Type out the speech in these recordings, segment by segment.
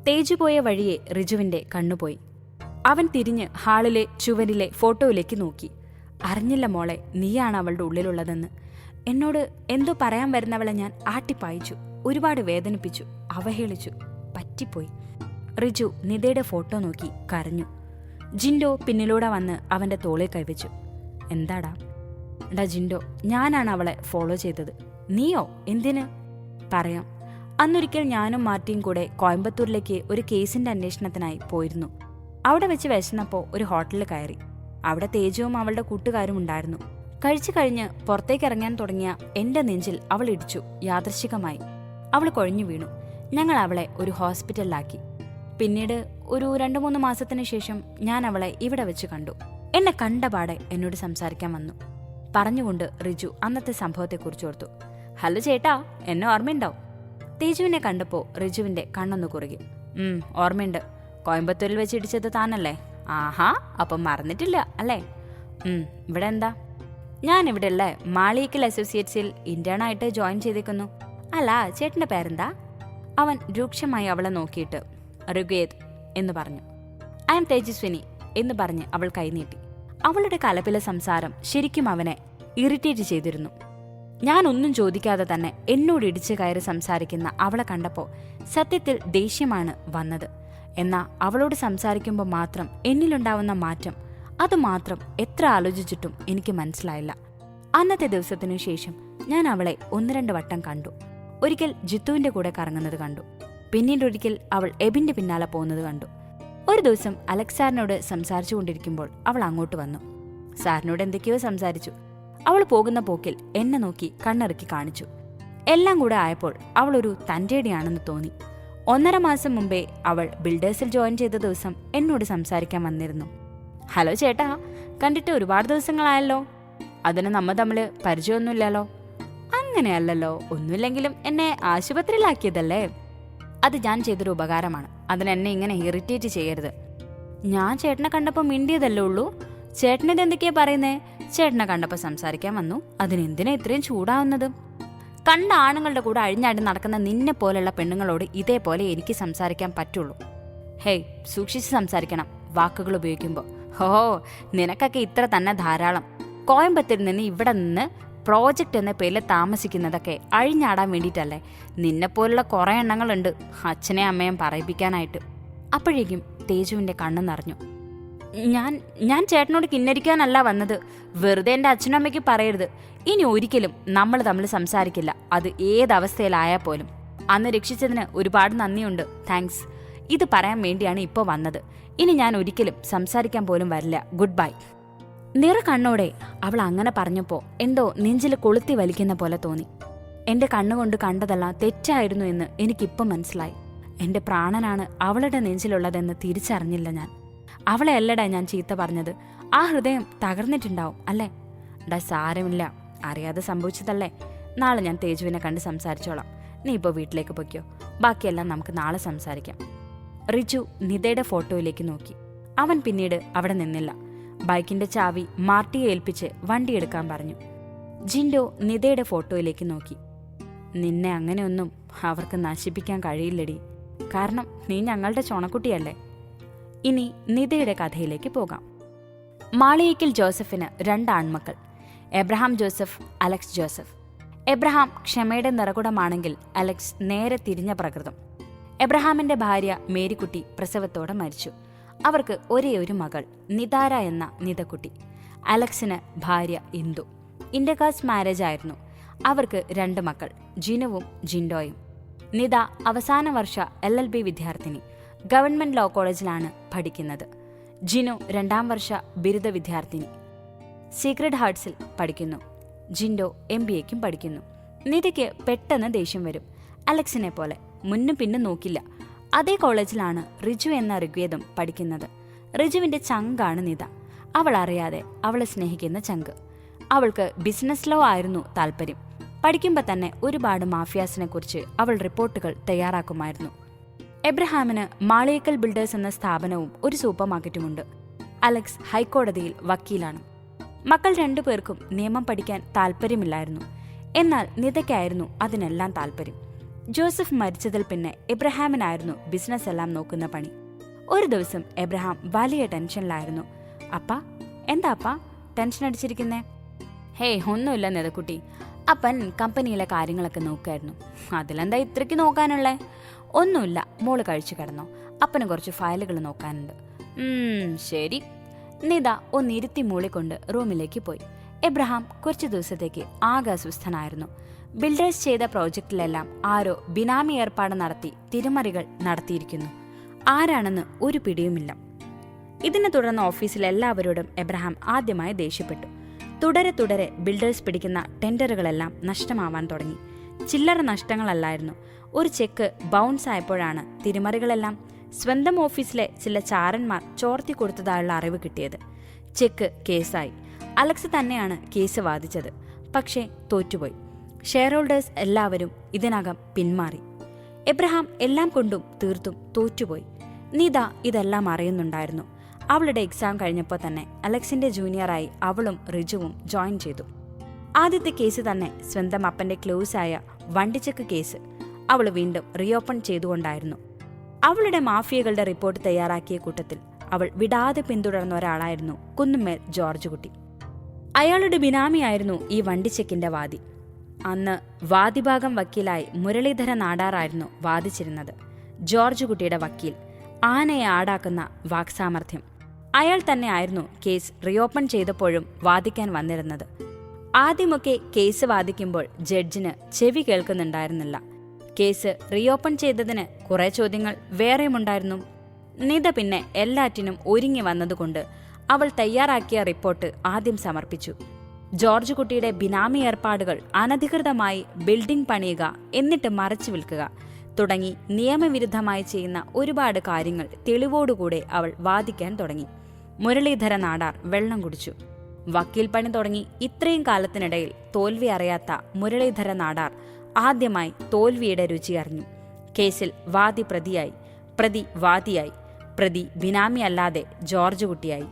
തേജു പോയ വഴിയെ റിജുവിന്റെ കണ്ണുപോയി. അവൻ തിരിഞ്ഞ് ഹാളിലെ ചുവരിലെ ഫോട്ടോയിലേക്ക് നോക്കി. അറിഞ്ഞില്ല മോളെ, നീയാണ് അവളുടെ ഉള്ളിലുള്ളതെന്ന്. എന്നോട് എന്തോ പറയാൻ വരുന്നവളെ ഞാൻ ആട്ടിപ്പായിച്ചു, ഒരുപാട് വേദനിപ്പിച്ചു, അവഹേളിച്ചു, പറ്റിപ്പോയി. റിജു നിതയുടെ ഫോട്ടോ നോക്കി കരഞ്ഞു. ജിൻഡോ പിന്നിലൂടെ വന്ന് അവന്റെ തോളിൽ കൈവച്ചു. എന്താടാ? ഡാ ജിൻഡോ, ഞാനാണ് അവളെ ഫോളോ ചെയ്തത്. നീയോ? എന്തിന്? പറയാം. അന്നൊരിക്കൽ ഞാനും മാർട്ടിയും കൂടെ കോയമ്പത്തൂരിലേക്ക് ഒരു കേസിന്റെ അന്വേഷണത്തിനായി പോയിരുന്നു. അവിടെ വെച്ച് വിശന്നപ്പോൾ ഒരു ഹോട്ടലിൽ കയറി. അവിടെ തേജുവും അവളുടെ കൂട്ടുകാരും ഉണ്ടായിരുന്നു. കഴിച്ചു കഴിഞ്ഞ് പുറത്തേക്ക് ഇറങ്ങാൻ തുടങ്ങിയ എന്റെ നെഞ്ചിൽ അവൾ ഇടിച്ചു. യാദൃശ്ചികമായി അവൾ കൊഴിഞ്ഞു വീണു. ഞങ്ങൾ അവളെ ഒരു ഹോസ്പിറ്റലിലാക്കി. പിന്നീട് ഒരു 2-3 മാസത്തിന് ശേഷം ഞാൻ അവളെ ഇവിടെ വെച്ച് കണ്ടു. എന്നെ കണ്ടപാടെ എന്നോട് സംസാരിക്കാൻ വന്നു. പറഞ്ഞുകൊണ്ട് റിജു അന്നത്തെ സംഭവത്തെക്കുറിച്ച് ഓർത്തു. ഹലോ ചേട്ടാ, എന്നെ ഓർമ്മയുണ്ടോ? തേജുവിനെ കണ്ടപ്പോൾ റിജുവിന്റെ കണ്ണൊന്നു കുറുകി. ഓർമ്മയുണ്ട്. കോയമ്പത്തൂരിൽ വെച്ച് ഇടിച്ചത് താനല്ലേ? ആഹാ, അപ്പം മറന്നിട്ടില്ല അല്ലേ? ഇവിടെ എന്താ? ഞാൻ ഇവിടെ അല്ലേ മാളിയേക്കൽ അസോസിയേറ്റ്സിൽ ഇന്റേണായിട്ട് ജോയിൻ ചെയ്തേക്കുന്നു. അല്ല, ചേട്ടന്റെ പേരെന്താ? അവൻ രൂക്ഷമായി അവളെ നോക്കിയിട്ട് ഋഗ്വേദ് എന്ന് പറഞ്ഞു. ഐ എം തേജസ്വിനി എന്ന് പറഞ്ഞ് അവൾ കൈനീട്ടി. അവളുടെ കലപില സംസാരം ശരിക്കും അവനെ ഇറിറ്റേറ്റ് ചെയ്തിരുന്നു. ഞാൻ ഒന്നും ചോദിക്കാതെ തന്നെ എന്നോട് ഇടിച്ചു കയറി സംസാരിക്കുന്ന അവളെ കണ്ടപ്പോൾ സത്യത്തിൽ ദേഷ്യമാണ് വന്നത്. എന്നാൽ അവളോട് സംസാരിക്കുമ്പോൾ മാത്രം എന്നിലുണ്ടാവുന്ന മാറ്റം, അതുമാത്രം എത്ര ആലോചിച്ചിട്ടും എനിക്ക് മനസ്സിലായില്ല. അന്നത്തെ ദിവസത്തിനു ശേഷം ഞാൻ അവളെ 1-2 വട്ടം കണ്ടു. ഒരിക്കൽ ജിത്തുവിന്റെ കൂടെ കറങ്ങുന്നത് കണ്ടു. പിന്നീട് ഒരിക്കൽ അവൾ എബിന്റെ പിന്നാലെ പോകുന്നത് കണ്ടു. ഒരു ദിവസം അലക്സ് സാറിനോട് സംസാരിച്ചു കൊണ്ടിരിക്കുമ്പോൾ അവൾ അങ്ങോട്ട് വന്നു. സാറിനോട് എന്തൊക്കെയോ സംസാരിച്ചു. അവൾ പോകുന്ന പോക്കിൽ എന്നെ നോക്കി കണ്ണിറുക്കി കാണിച്ചു. എല്ലാം കൂടെ ആയപ്പോൾ അവളൊരു തന്റേടിയാണെന്ന് തോന്നി. 1.5 മാസം മുമ്പേ അവൾ ബിൽഡേഴ്സിൽ ജോയിൻ ചെയ്ത ദിവസം എന്നോട് സംസാരിക്കാൻ വന്നിരുന്നു. ഹലോ ചേട്ടാ, കണ്ടിട്ട് ഒരുപാട് ദിവസങ്ങളായല്ലോ. അതിന് നമ്മ തമ്മിൽ പരിചയമൊന്നുമില്ലല്ലോ. അങ്ങനെയല്ലല്ലോ, ഒന്നുമില്ലെങ്കിലും എന്നെ ആശുപത്രിയിലാക്കിയതല്ലേ. അത് ഞാൻ ചെയ്തൊരു ഉപകാരമാണ്. അതിനെന്നെ ഇങ്ങനെ ഇറിറ്റേറ്റ് ചെയ്യരുത്. ഞാൻ ചേട്ടനെ കണ്ടപ്പോൾ മിണ്ടിയതല്ലേ ഉള്ളൂ. ചേട്ടനിത് എന്തൊക്കെയാ പറയുന്നേ? ചേട്ടനെ കണ്ടപ്പോൾ സംസാരിക്കാൻ വന്നു, അതിനെന്തിനാ ഇത്രയും ചൂടാവുന്നത്? കണ്ട ആണുങ്ങളുടെ കൂടെ അഴിഞ്ഞാടി നടക്കുന്ന നിന്നെ പോലെയുള്ള പെണ്ണുങ്ങളോട് ഇതേപോലെ എനിക്ക് സംസാരിക്കാൻ പറ്റുള്ളൂ. ഹേയ്, സൂക്ഷിച്ച് സംസാരിക്കണം വാക്കുകൾ ഉപയോഗിക്കുമ്പോൾ. ഹോ, നിനക്കൊക്കെ ഇത്ര തന്നെ ധാരാളം. കോയമ്പത്തൂരിൽ നിന്ന് ഇവിടെ നിന്ന് പ്രോജക്റ്റ് എന്ന പേരിൽ താമസിക്കുന്നതൊക്കെ അഴിഞ്ഞാടാൻ വേണ്ടിയിട്ടല്ലേ? നിന്നെപ്പോലുള്ള കുറേ എണ്ണങ്ങളുണ്ട് അച്ഛനെ അമ്മയും പറയിപ്പിക്കാനായിട്ട്. അപ്പോഴേക്കും തേജുവിന്റെ കണ്ണ് നിറഞ്ഞു. ഞാൻ ചേട്ടനോട് കിന്നരിക്കാനല്ല വന്നത്. വെറുതെ എൻ്റെ അച്ഛനും അമ്മയ്ക്ക് പറയരുത്. ഇനി ഒരിക്കലും നമ്മൾ തമ്മിൽ സംസാരിക്കില്ല, അത് ഏതവസ്ഥയിലായാൽ പോലും. അന്ന് രക്ഷിച്ചതിന് ഒരുപാട് നന്ദിയുണ്ട്, താങ്ക്സ്. ഇത് പറയാൻ വേണ്ടിയാണ് ഇപ്പോൾ വന്നത്. ഇനി ഞാൻ ഒരിക്കലും സംസാരിക്കാൻ പോലും വരില്ല. Good bye. നിറ കണ്ണോടെ അവൾ അങ്ങനെ പറഞ്ഞപ്പോൾ എന്തോ നെഞ്ചിൽ കൊളുത്തി വലിക്കുന്ന പോലെ തോന്നി. എന്റെ കണ്ണുകൊണ്ട് കണ്ടതെല്ലാം തെറ്റായിരുന്നു എന്ന് എനിക്കിപ്പം മനസ്സിലായി. എന്റെ പ്രാണനാണ് അവളുടെ നെഞ്ചിലുള്ളതെന്ന് തിരിച്ചറിഞ്ഞില്ല ഞാൻ. അവളെ അല്ലടാ ഞാൻ ചീത്ത പറഞ്ഞത്. ആ ഹൃദയം തകർന്നിട്ടുണ്ടാവും അല്ലേ? ഡാ സാരമില്ല, അറിയാതെ സംഭവിച്ചതല്ലേ. നാളെ ഞാൻ തേജുവിനെ കണ്ട് സംസാരിച്ചോളാം. നീ ഇപ്പോൾ വീട്ടിലേക്ക് പൊയ്ക്കോ, ബാക്കിയെല്ലാം നമുക്ക് നാളെ സംസാരിക്കാം. റിജു നിതയുടെ ഫോട്ടോയിലേക്ക് നോക്കി. അവൻ പിന്നീട് അവിടെ നിന്നില്ല. ബൈക്കിന്റെ ചാവി മാർട്ടിയെ ഏൽപ്പിച്ച് വണ്ടിയെടുക്കാൻ പറഞ്ഞു. ജിൻഡോ നിതയുടെ ഫോട്ടോയിലേക്ക് നോക്കി. നിന്നെ അങ്ങനെയൊന്നും അവർക്ക് നശിപ്പിക്കാൻ കഴിയില്ലടി, കാരണം നീ ഞങ്ങളുടെ ചോണക്കുട്ടിയല്ലേ. ഇനി നിതയുടെ കഥയിലേക്ക് പോകാം. മാളിയേക്കൽ ജോസഫിന് 2 ആൺമക്കൾ, Abraham Joseph, Alex Joseph. Abraham ക്ഷമയുടെ നിറകുടമാണെങ്കിൽ അലക്സ് നേരെ തിരിഞ്ഞ പ്രകൃതം. എബ്രഹാമിന്റെ ഭാര്യ മേരിക്കുട്ടി പ്രസവത്തോടെ മരിച്ചു. അവർക്ക് ഒരേ ഒരു മകൾ നിതാര എന്ന നിതക്കുട്ടി. അലക്സിന് ഭാര്യ ഇന്ദു. ഇന്റർകാസ്റ്റ് മാരേജ് ആയിരുന്നു. അവർക്ക് 2 മക്കൾ, ജിനുവും ജിൻഡോയും. നിത അവസാന വർഷ LLB വിദ്യാർത്ഥിനി. ഗവൺമെന്റ് ലോ കോളേജിലാണ് പഠിക്കുന്നത്. ജിനു 2ാം വർഷ ബിരുദ വിദ്യാർത്ഥിനി. സീക്രട്ട് ഹാർട്സിൽ പഠിക്കുന്നു. ജിൻഡോ MBAക്കും പഠിക്കുന്നു. നിതയ്ക്ക് പെട്ടെന്ന് ദേഷ്യം വരും. അലക്സിനെ പോലെ മുന്നും പിന്നും നോക്കില്ല. അതേ കോളേജിലാണ് റിജു എന്ന ഋഗ്വേദം പഠിക്കുന്നത്. റിജുവിന്റെ ചങ്കാണ് നിത. അവൾ അറിയാതെ അവളെ സ്നേഹിക്കുന്ന ചങ്ക്. അവൾക്ക് ബിസിനസ് ലോ ആയിരുന്നു താല്പര്യം. പഠിക്കുമ്പോൾ തന്നെ ഒരുപാട് മാഫിയാസിനെ കുറിച്ച് അവൾ റിപ്പോർട്ടുകൾ തയ്യാറാക്കുമായിരുന്നു. എബ്രഹാമിന് മാളിയേക്കൽ ബിൽഡേഴ്സ് എന്ന സ്ഥാപനവും ഒരു സൂപ്പർ മാർക്കറ്റുമുണ്ട്. അലക്സ് ഹൈക്കോടതിയിൽ വക്കീലാണ്. മക്കൾ 2 പേർക്കും നിയമം പഠിക്കാൻ താല്പര്യമില്ലായിരുന്നു. എന്നാൽ നിതയ്ക്കായിരുന്നു അതിനെല്ലാം താല്പര്യം. ജോസഫ് മരിച്ചതിൽ പിന്നെ എബ്രഹാമിനായിരുന്നു ബിസിനസ് എല്ലാം നോക്കുന്ന പണി. ഒരു ദിവസം എബ്രഹാം വലിയ ടെൻഷനിലായിരുന്നു. അപ്പാ, എന്താ അപ്പാ ടെൻഷൻ അടിച്ചിരിക്കുന്നേ? ഹേയ്, ഒന്നുമില്ല നെതക്കുട്ടി. അപ്പൻ കമ്പനിയിലെ കാര്യങ്ങളൊക്കെ നോക്കായിരുന്നു. അതിലെന്താ ഇത്രയ്ക്ക് നോക്കാനുള്ളേ? ഒന്നുമില്ല, മോള് കഴിച്ചു കിടന്നോ, അപ്പന് കുറച്ച് ഫയലുകൾ നോക്കാനുണ്ട്. ശരി. നിത ഒന്നിരുത്തി മൂളിക്കൊണ്ട് റൂമിലേക്ക് പോയി. എബ്രഹാം കുറച്ചു ദിവസത്തേക്ക് ആകെ അസ്വസ്ഥനായിരുന്നു. ബിൽഡേഴ്സ് ചെയ്ത പ്രോജക്റ്റിലെല്ലാം ആരോ ബിനാമി ഏർപ്പാട് നടത്തി തിരിമറികൾ നടത്തിയിരിക്കുന്നു. ആരാണെന്ന് ഒരു പിടിയുമില്ല. ഇതിനെ തുടർന്ന് ഓഫീസിൽ എല്ലാവരോടും എബ്രഹാം ആദ്യമായി ദേഷ്യപ്പെട്ടു. തുടരെ ബിൽഡേഴ്സ് പിടിക്കുന്ന ടെൻഡറുകളെല്ലാം നഷ്ടമാവാൻ തുടങ്ങി. ചില്ലറ നഷ്ടങ്ങളല്ലായിരുന്നു, ഒരു ചെക്ക് ബൗൺസ് ആയപ്പോഴാണ് തിരിമറികളെല്ലാം സ്വന്തം ഓഫീസിലെ ചില ചാരന്മാർ ചോർത്തി കൊടുത്തതായുള്ള അറിവ് കിട്ടിയത്. ചെക്ക് കേസായി. അലക്സ് തന്നെയാണ് കേസ് വാദിച്ചത്. പക്ഷേ തോറ്റുപോയി. ഷെയർ ഹോൾഡേഴ്സ് എല്ലാവരും ഇതിനകം പിന്മാറി. എബ്രഹാം എല്ലാം കൊണ്ടും തീർത്തും തോറ്റുപോയി. നിത ഇതെല്ലാം അറിയുന്നുണ്ടായിരുന്നു. അവളുടെ എക്സാം കഴിഞ്ഞപ്പോൾ തന്നെ അലക്സിന്റെ ജൂനിയറായി അവളും റിജുവും ജോയിൻ ചെയ്തു. ആദ്യത്തെ കേസ് തന്നെ സ്വന്തം അപ്പന്റെ ക്ലോസായ വണ്ടിച്ചെക്ക് കേസ് അവൾ വീണ്ടും റീഓപ്പൺ ചെയ്തുകൊണ്ടായിരുന്നു. അവളുടെ മാഫിയകളുടെ റിപ്പോർട്ട് തയ്യാറാക്കിയ കൂട്ടത്തിൽ അവൾ വിടാതെ പിന്തുടർന്ന ഒരാളായിരുന്നു കുന്നുമേൽ ജോർജ് കുട്ടി. അയാളുടെ ബിനാമിയായിരുന്നു ഈ വണ്ടിച്ചെക്കിന്റെ വാദി. അന്ന് വാദിഭാഗം വക്കീലായി മുരളീധര നാടാറായിരുന്നു വാദിച്ചിരുന്നത്. ജോർജ് കുട്ടിയുടെ വക്കീൽ, ആനയെ ആടാക്കുന്ന വാക്സാമർഥ്യം. അയാൾ തന്നെയായിരുന്നു കേസ് റീഓപ്പൺ ചെയ്തപ്പോഴും വാദിക്കാൻ വന്നിരുന്നത്. ആദ്യമൊക്കെ കേസ് വാദിക്കുമ്പോൾ ജഡ്ജിന് ചെവി കേൾക്കുന്നുണ്ടായിരുന്നില്ല. കേസ് റീഓപ്പൺ ചെയ്തതിന് കുറെ ചോദ്യങ്ങൾ വേറെയുമുണ്ടായിരുന്നു. നിത പിന്നെ എല്ലാറ്റിനും ഒരുങ്ങി വന്നതുകൊണ്ട് അവൾ തയ്യാറാക്കിയ റിപ്പോർട്ട് ആദ്യം സമർപ്പിച്ചു. ജോർജ് കുട്ടിയുടെ ബിനാമി ഏർപ്പാടുകൾ അനധികൃതമായി ബിൽഡിംഗ് പണിയുക, എന്നിട്ട് മറച്ചു വിൽക്കുക തുടങ്ങി നിയമവിരുദ്ധമായി ചെയ്യുന്ന ഒരുപാട് കാര്യങ്ങൾ തെളിവോടുകൂടെ അവൾ വാദിക്കാൻ തുടങ്ങി. മുരളീധര നാടാർ വെള്ളം കുടിച്ചു. വക്കീൽ പണി തുടങ്ങി ഇത്രയും കാലത്തിനിടയിൽ തോൽവി അറിയാത്ത മുരളീധര നാടാർ ആദ്യമായി തോൽവിയുടെ രുചി അറിഞ്ഞു. കേസിൽ വാദി പ്രതിയായി, പ്രതി വാദിയായി, പ്രതി ബിനാമി അല്ലാതെ ജോർജ് കുട്ടിയായി.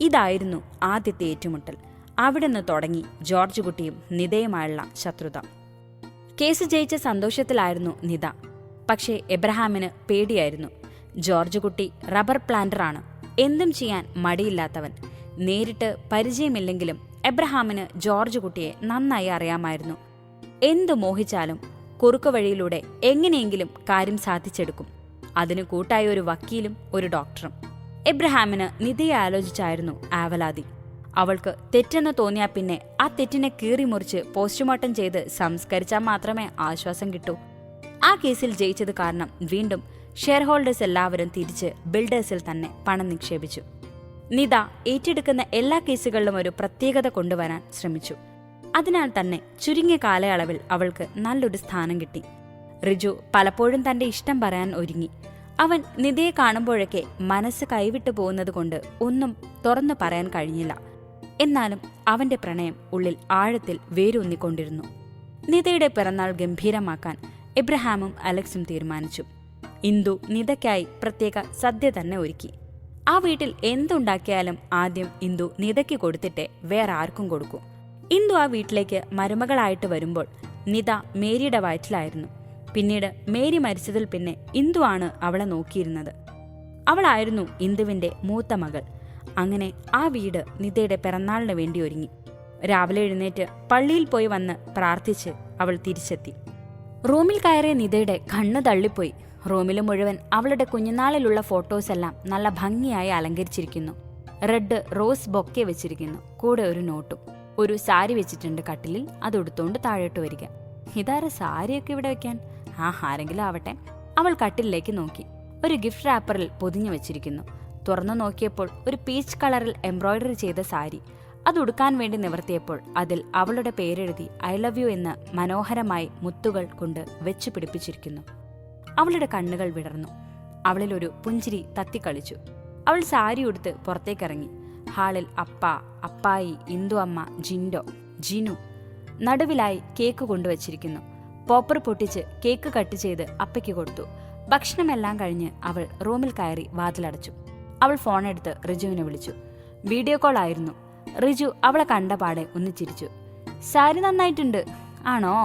ഇതായിരുന്നു ആദ്യത്തെ ഏറ്റുമുട്ടൽ. അവിടുന്ന് തുടങ്ങി ജോർജ് കുട്ടിയും നിതയുമായുള്ള ശത്രുത. കേസ് ജയിച്ച സന്തോഷത്തിലായിരുന്നു നിത. പക്ഷേ എബ്രഹാമിന് പേടിയായിരുന്നു. ജോർജ് കുട്ടി റബ്ബർ പ്ലാന്ററാണ്, എന്തും ചെയ്യാൻ മടിയില്ലാത്തവൻ. നേരിട്ട് പരിചയമില്ലെങ്കിലും എബ്രഹാമിന് ജോർജ് കുട്ടിയെ നന്നായി അറിയാമായിരുന്നു. എന്തു മോഹിച്ചാലും കുറുക്കുവഴിയിലൂടെ എങ്ങനെയെങ്കിലും കാര്യം സാധിച്ചെടുക്കും. അതിനു കൂട്ടായ ഒരു വക്കീലും ഒരു ഡോക്ടറും. എബ്രഹാമിന് നിതയെ ആലോചിച്ചായിരുന്നു ആവലാതി. അവൾക്ക് തെറ്റെന്ന് തോന്നിയാൽ പിന്നെ ആ തെറ്റിനെ കീറിമുറിച്ച് പോസ്റ്റ്മോർട്ടം ചെയ്ത് സംസ്കരിച്ചാൽ മാത്രമേ ആശ്വാസം കിട്ടൂ. ആ കേസിൽ ജയിച്ചത് കാരണം വീണ്ടും ഷെയർ ഹോൾഡേഴ്സ് എല്ലാവരും തിരിച്ച് ബിൽഡേഴ്സിൽ തന്നെ പണം നിക്ഷേപിച്ചു. നിത ഏറ്റെടുക്കുന്ന എല്ലാ കേസുകളിലും ഒരു പ്രത്യേകത കൊണ്ടുവരാൻ ശ്രമിച്ചു. അതിനാൽ തന്നെ ചുരുങ്ങിയ കാലയളവിൽ അവൾക്ക് നല്ലൊരു സ്ഥാനം കിട്ടി. റിജു പലപ്പോഴും തന്റെ ഇഷ്ടം പറയാൻ ഒരുങ്ങി. അവൻ നിതയെ കാണുമ്പോഴൊക്കെ മനസ്സ് കൈവിട്ടു പോകുന്നതുകൊണ്ട് ഒന്നും തുറന്നു പറയാൻ കഴിഞ്ഞില്ല. എന്നാലും അവന്റെ പ്രണയം ഉള്ളിൽ ആഴത്തിൽ വേരൂന്നിക്കൊണ്ടിരുന്നു. നിതയുടെ പിറന്നാൾ ഗംഭീരമാക്കാൻ എബ്രഹാമും അലക്സും തീരുമാനിച്ചു. ഇന്ദു നിതയ്ക്കായി പ്രത്യേക സദ്യ തന്നെ ഒരുക്കി. ആ വീട്ടിൽ എന്തുണ്ടാക്കിയാലും ആദ്യം ഇന്ദു നിതയ്ക്ക് കൊടുത്തിട്ടേ വേറെ ആർക്കും കൊടുക്കൂ. ഇന്ദു ആ വീട്ടിലേക്ക് മരുമകളായിട്ട് വരുമ്പോൾ നിത മേരിയുടെ വയറ്റിലായിരുന്നു. പിന്നീട് മേരി മരിച്ചതിൽ പിന്നെ ഇന്ദു ആണ് അവളെ നോക്കിയിരുന്നത്. അവളായിരുന്നു ഇന്ദുവിന്റെ മൂത്ത മകൾ. അങ്ങനെ ആ വീട് നിതയുടെ പിറന്നാളിന് വേണ്ടി ഒരുങ്ങി. രാവിലെ എഴുന്നേറ്റ് പള്ളിയിൽ പോയി വന്ന് പ്രാർത്ഥിച്ച് അവൾ തിരിച്ചെത്തി. റൂമിൽ കയറിയ നിതയുടെ കണ്ണ് തള്ളിപ്പോയി. റൂമിൽ മുഴുവൻ അവളുടെ കുഞ്ഞുനാളിലുള്ള ഫോട്ടോസെല്ലാം നല്ല ഭംഗിയായി അലങ്കരിച്ചിരിക്കുന്നു. റെഡ് റോസ് ബൊക്കെ വെച്ചിരിക്കുന്നു. കൂടെ ഒരു നോട്ടും. ഒരു സാരി വെച്ചിട്ടുണ്ട് കട്ടിലിൽ. അതെടുത്തോണ്ട് താഴോട്ട് വരിക. ഇതാര സാരിയൊക്കെ ഇവിടെ വെക്കാൻ? ആരെങ്കിലും ആവട്ടെ. അവൾ കട്ടിലേക്ക് നോക്കി. ഒരു ഗിഫ്റ്റ് റാപ്പറിൽ പൊതിഞ്ഞു വെച്ചിരിക്കുന്നു. തുറന്നു നോക്കിയപ്പോൾ ഒരു പീച്ച് കളറിൽ എംബ്രോയിഡറി ചെയ്ത സാരി. അതുടുക്കാൻ വേണ്ടി നിവർത്തിയപ്പോൾ അതിൽ അവളുടെ പേരെഴുതി ഐ ലവ് യു എന്ന് മനോഹരമായി മുത്തുകൾ കൊണ്ട് വെച്ചു പിടിപ്പിച്ചിരിക്കുന്നു. അവളുടെ കണ്ണുകൾ വിടർന്നു. അവളിൽ ഒരു പുഞ്ചിരി തത്തിക്കളിച്ചു. അവൾ സാരി ഉടുത്ത് പുറത്തേക്കിറങ്ങി. ഹാളിൽ അപ്പ, അപ്പായി, ഇന്ദു അമ്മ, ജിൻഡോ, ജിനു. നടുവിലായി കേക്ക് കൊണ്ടുവച്ചിരിക്കുന്നു. പോപ്പർ പൊട്ടിച്ച് കേക്ക് കട്ട് ചെയ്ത് അപ്പയ്ക്ക് കൊടുത്തു. ഭക്ഷണമെല്ലാം കഴിഞ്ഞ് അവൾ റൂമിൽ കയറി വാതിലടച്ചു. അവൾ ഫോണെടുത്ത് റിജുവിനെ വിളിച്ചു. വീഡിയോ കോൾ ആയിരുന്നു. റിജു അവളെ കണ്ട പാടെ ഒന്ന് ചിരിച്ചു. സാരി നന്നായിട്ടുണ്ട്. ആണോ?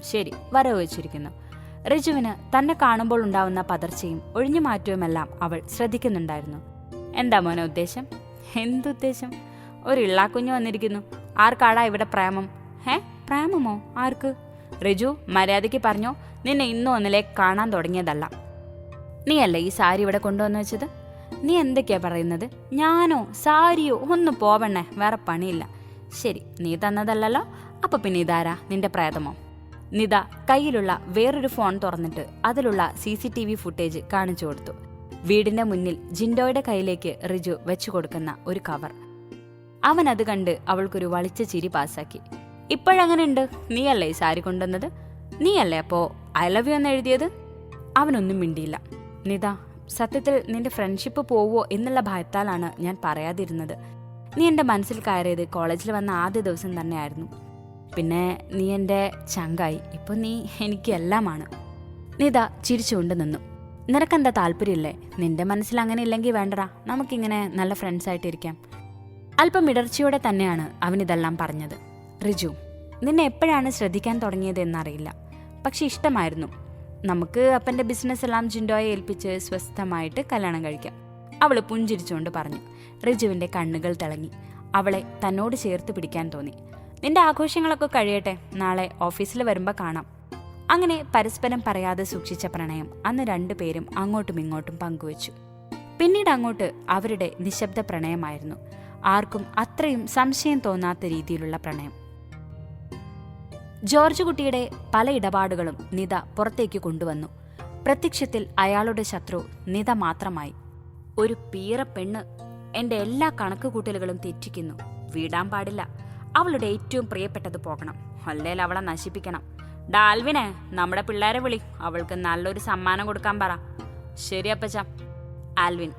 ശരി, വരവ് വെച്ചിരിക്കുന്നു. റിജുവിന് തന്നെ കാണുമ്പോൾ ഉണ്ടാവുന്ന പതർച്ചയും ഒഴിഞ്ഞുമാറ്റവുമെല്ലാം അവൾ ശ്രദ്ധിക്കുന്നുണ്ടായിരുന്നു. എന്താ മോനെ ഉദ്ദേശം? എന്തുദ്ദേശം? ഒരു ഇള്ളാക്കുഞ്ഞു വന്നിരിക്കുന്നു. ആർക്കാടാ ഇവിടെ പ്രേമം? പ്രേമമോ? ആർക്ക്? റിജു, മര്യാദയ്ക്ക് പറഞ്ഞോ, നിന്നെ ഇന്നും ഒന്നിലെ കാണാൻ തുടങ്ങിയതല്ല. നീയല്ലേ ഈ സാരി ഇവിടെ കൊണ്ടുവന്നു വെച്ചത്? നീ എന്തൊക്കെയാ പറയുന്നത്? ഞാനോ സാരിയോ? ഒന്ന് പോവണ്ണേ, വേറെ പണിയില്ല. ശരി, നീ തന്നതല്ലല്ലോ, അപ്പൊ പിന്നെ ഇതാരാ? നിന്റെ പ്രേതമോ? നിത കയ്യിലുള്ള വേറൊരു ഫോൺ തുറന്നിട്ട് അതിലുള്ള CCTV ഫുട്ടേജ് കാണിച്ചു കൊടുത്തു. വീടിന്റെ മുന്നിൽ ജിൻഡോയുടെ കയ്യിലേക്ക് റിജു വെച്ചു കൊടുക്കുന്ന ഒരു കവർ. അവൻ അത് കണ്ട് അവൾക്കൊരു വളിച്ച ചിരി പാസാക്കി. ഇപ്പോഴങ്ങനെയുണ്ട്? നീയല്ലേ ഈ സാരി കൊണ്ടുവന്നത്? നീയല്ലേ അപ്പോ ഐ ലവ് യു എന്ന് എഴുതിയത്? അവനൊന്നും മിണ്ടിയില്ല. നിത, സത്യത്തിൽ നിന്റെ ഫ്രണ്ട്ഷിപ്പ് പോവോ എന്നുള്ള ഭയത്താലാണ് ഞാൻ പറയാതിരുന്നത്. നീ എൻ്റെ മനസ്സിൽ കയറിയത് കോളേജിൽ വന്ന ആദ്യ ദിവസം തന്നെയായിരുന്നു. പിന്നെ നീ എൻ്റെ ചങ്കായി. ഇപ്പൊ നീ എനിക്ക് എല്ലാമാണ്. നിത ചിരിച്ചുകൊണ്ട് നിന്നു. നിനക്കെന്താ താല്പര്യമില്ലേ? നിന്റെ മനസ്സിൽ അങ്ങനെ ഇല്ലെങ്കിൽ വേണ്ടടാ, നമുക്കിങ്ങനെ നല്ല ഫ്രണ്ട്സായിട്ടിരിക്കാം. അല്പം ഇടർച്ചയോടെ തന്നെയാണ് അവനിതെല്ലാം പറഞ്ഞത്. റിജു, നിന്നെ എപ്പോഴാണ് ശ്രദ്ധിക്കാൻ തുടങ്ങിയത് എന്നറിയില്ല, പക്ഷെ ഇഷ്ടമായിരുന്നു. നമുക്ക് അപ്പൻ്റെ ബിസിനസ് എല്ലാം ജിൻഡോയെ ഏൽപ്പിച്ച് സ്വസ്ഥമായിട്ട് കല്യാണം കഴിക്കാം. അവൾ പുഞ്ചിരിച്ചുകൊണ്ട് പറഞ്ഞു. റിജുവിൻ്റെ കണ്ണുകൾ തിളങ്ങി. അവളെ തന്നോട് ചേർത്ത് പിടിക്കാൻ തോന്നി. നിന്റെ ആഘോഷങ്ങളൊക്കെ കഴിയട്ടെ, നാളെ ഓഫീസിൽ വരുമ്പോൾ കാണാം. അങ്ങനെ പരസ്പരം പറയാതെ സൂക്ഷിച്ച പ്രണയം അന്ന് രണ്ടുപേരും അങ്ങോട്ടും ഇങ്ങോട്ടും പങ്കുവച്ചു. പിന്നീട് അങ്ങോട്ട് അവരുടെ നിശബ്ദ പ്രണയമായിരുന്നു. ആർക്കും അത്രയും സംശയം തോന്നാത്ത രീതിയിലുള്ള പ്രണയം. ജോർജ് കുട്ടിയുടെ പല ഇടപാടുകളും നിത പുറത്തേക്ക് കൊണ്ടുവന്നു. പ്രത്യക്ഷത്തിൽ അയാളുടെ ശത്രു നിത മാത്രമായി. ഒരു പീറ പെണ്ണ് എന്റെ എല്ലാ കണക്കുകൂട്ടലുകളും തെറ്റിക്കുന്നു. വിടാൻ പാടില്ല. അവളുടെ ഏറ്റവും പ്രിയപ്പെട്ടത് പോകണം, അല്ലേൽ അവളെ നശിപ്പിക്കണം. ഡാൽവിനെ, നമ്മുടെ പിള്ളേരെ വിളി, അവൾക്ക് നല്ലൊരു സമ്മാനം കൊടുക്കാൻ പറ. ശരി അപ്പച്ച. ആൽവിൻ,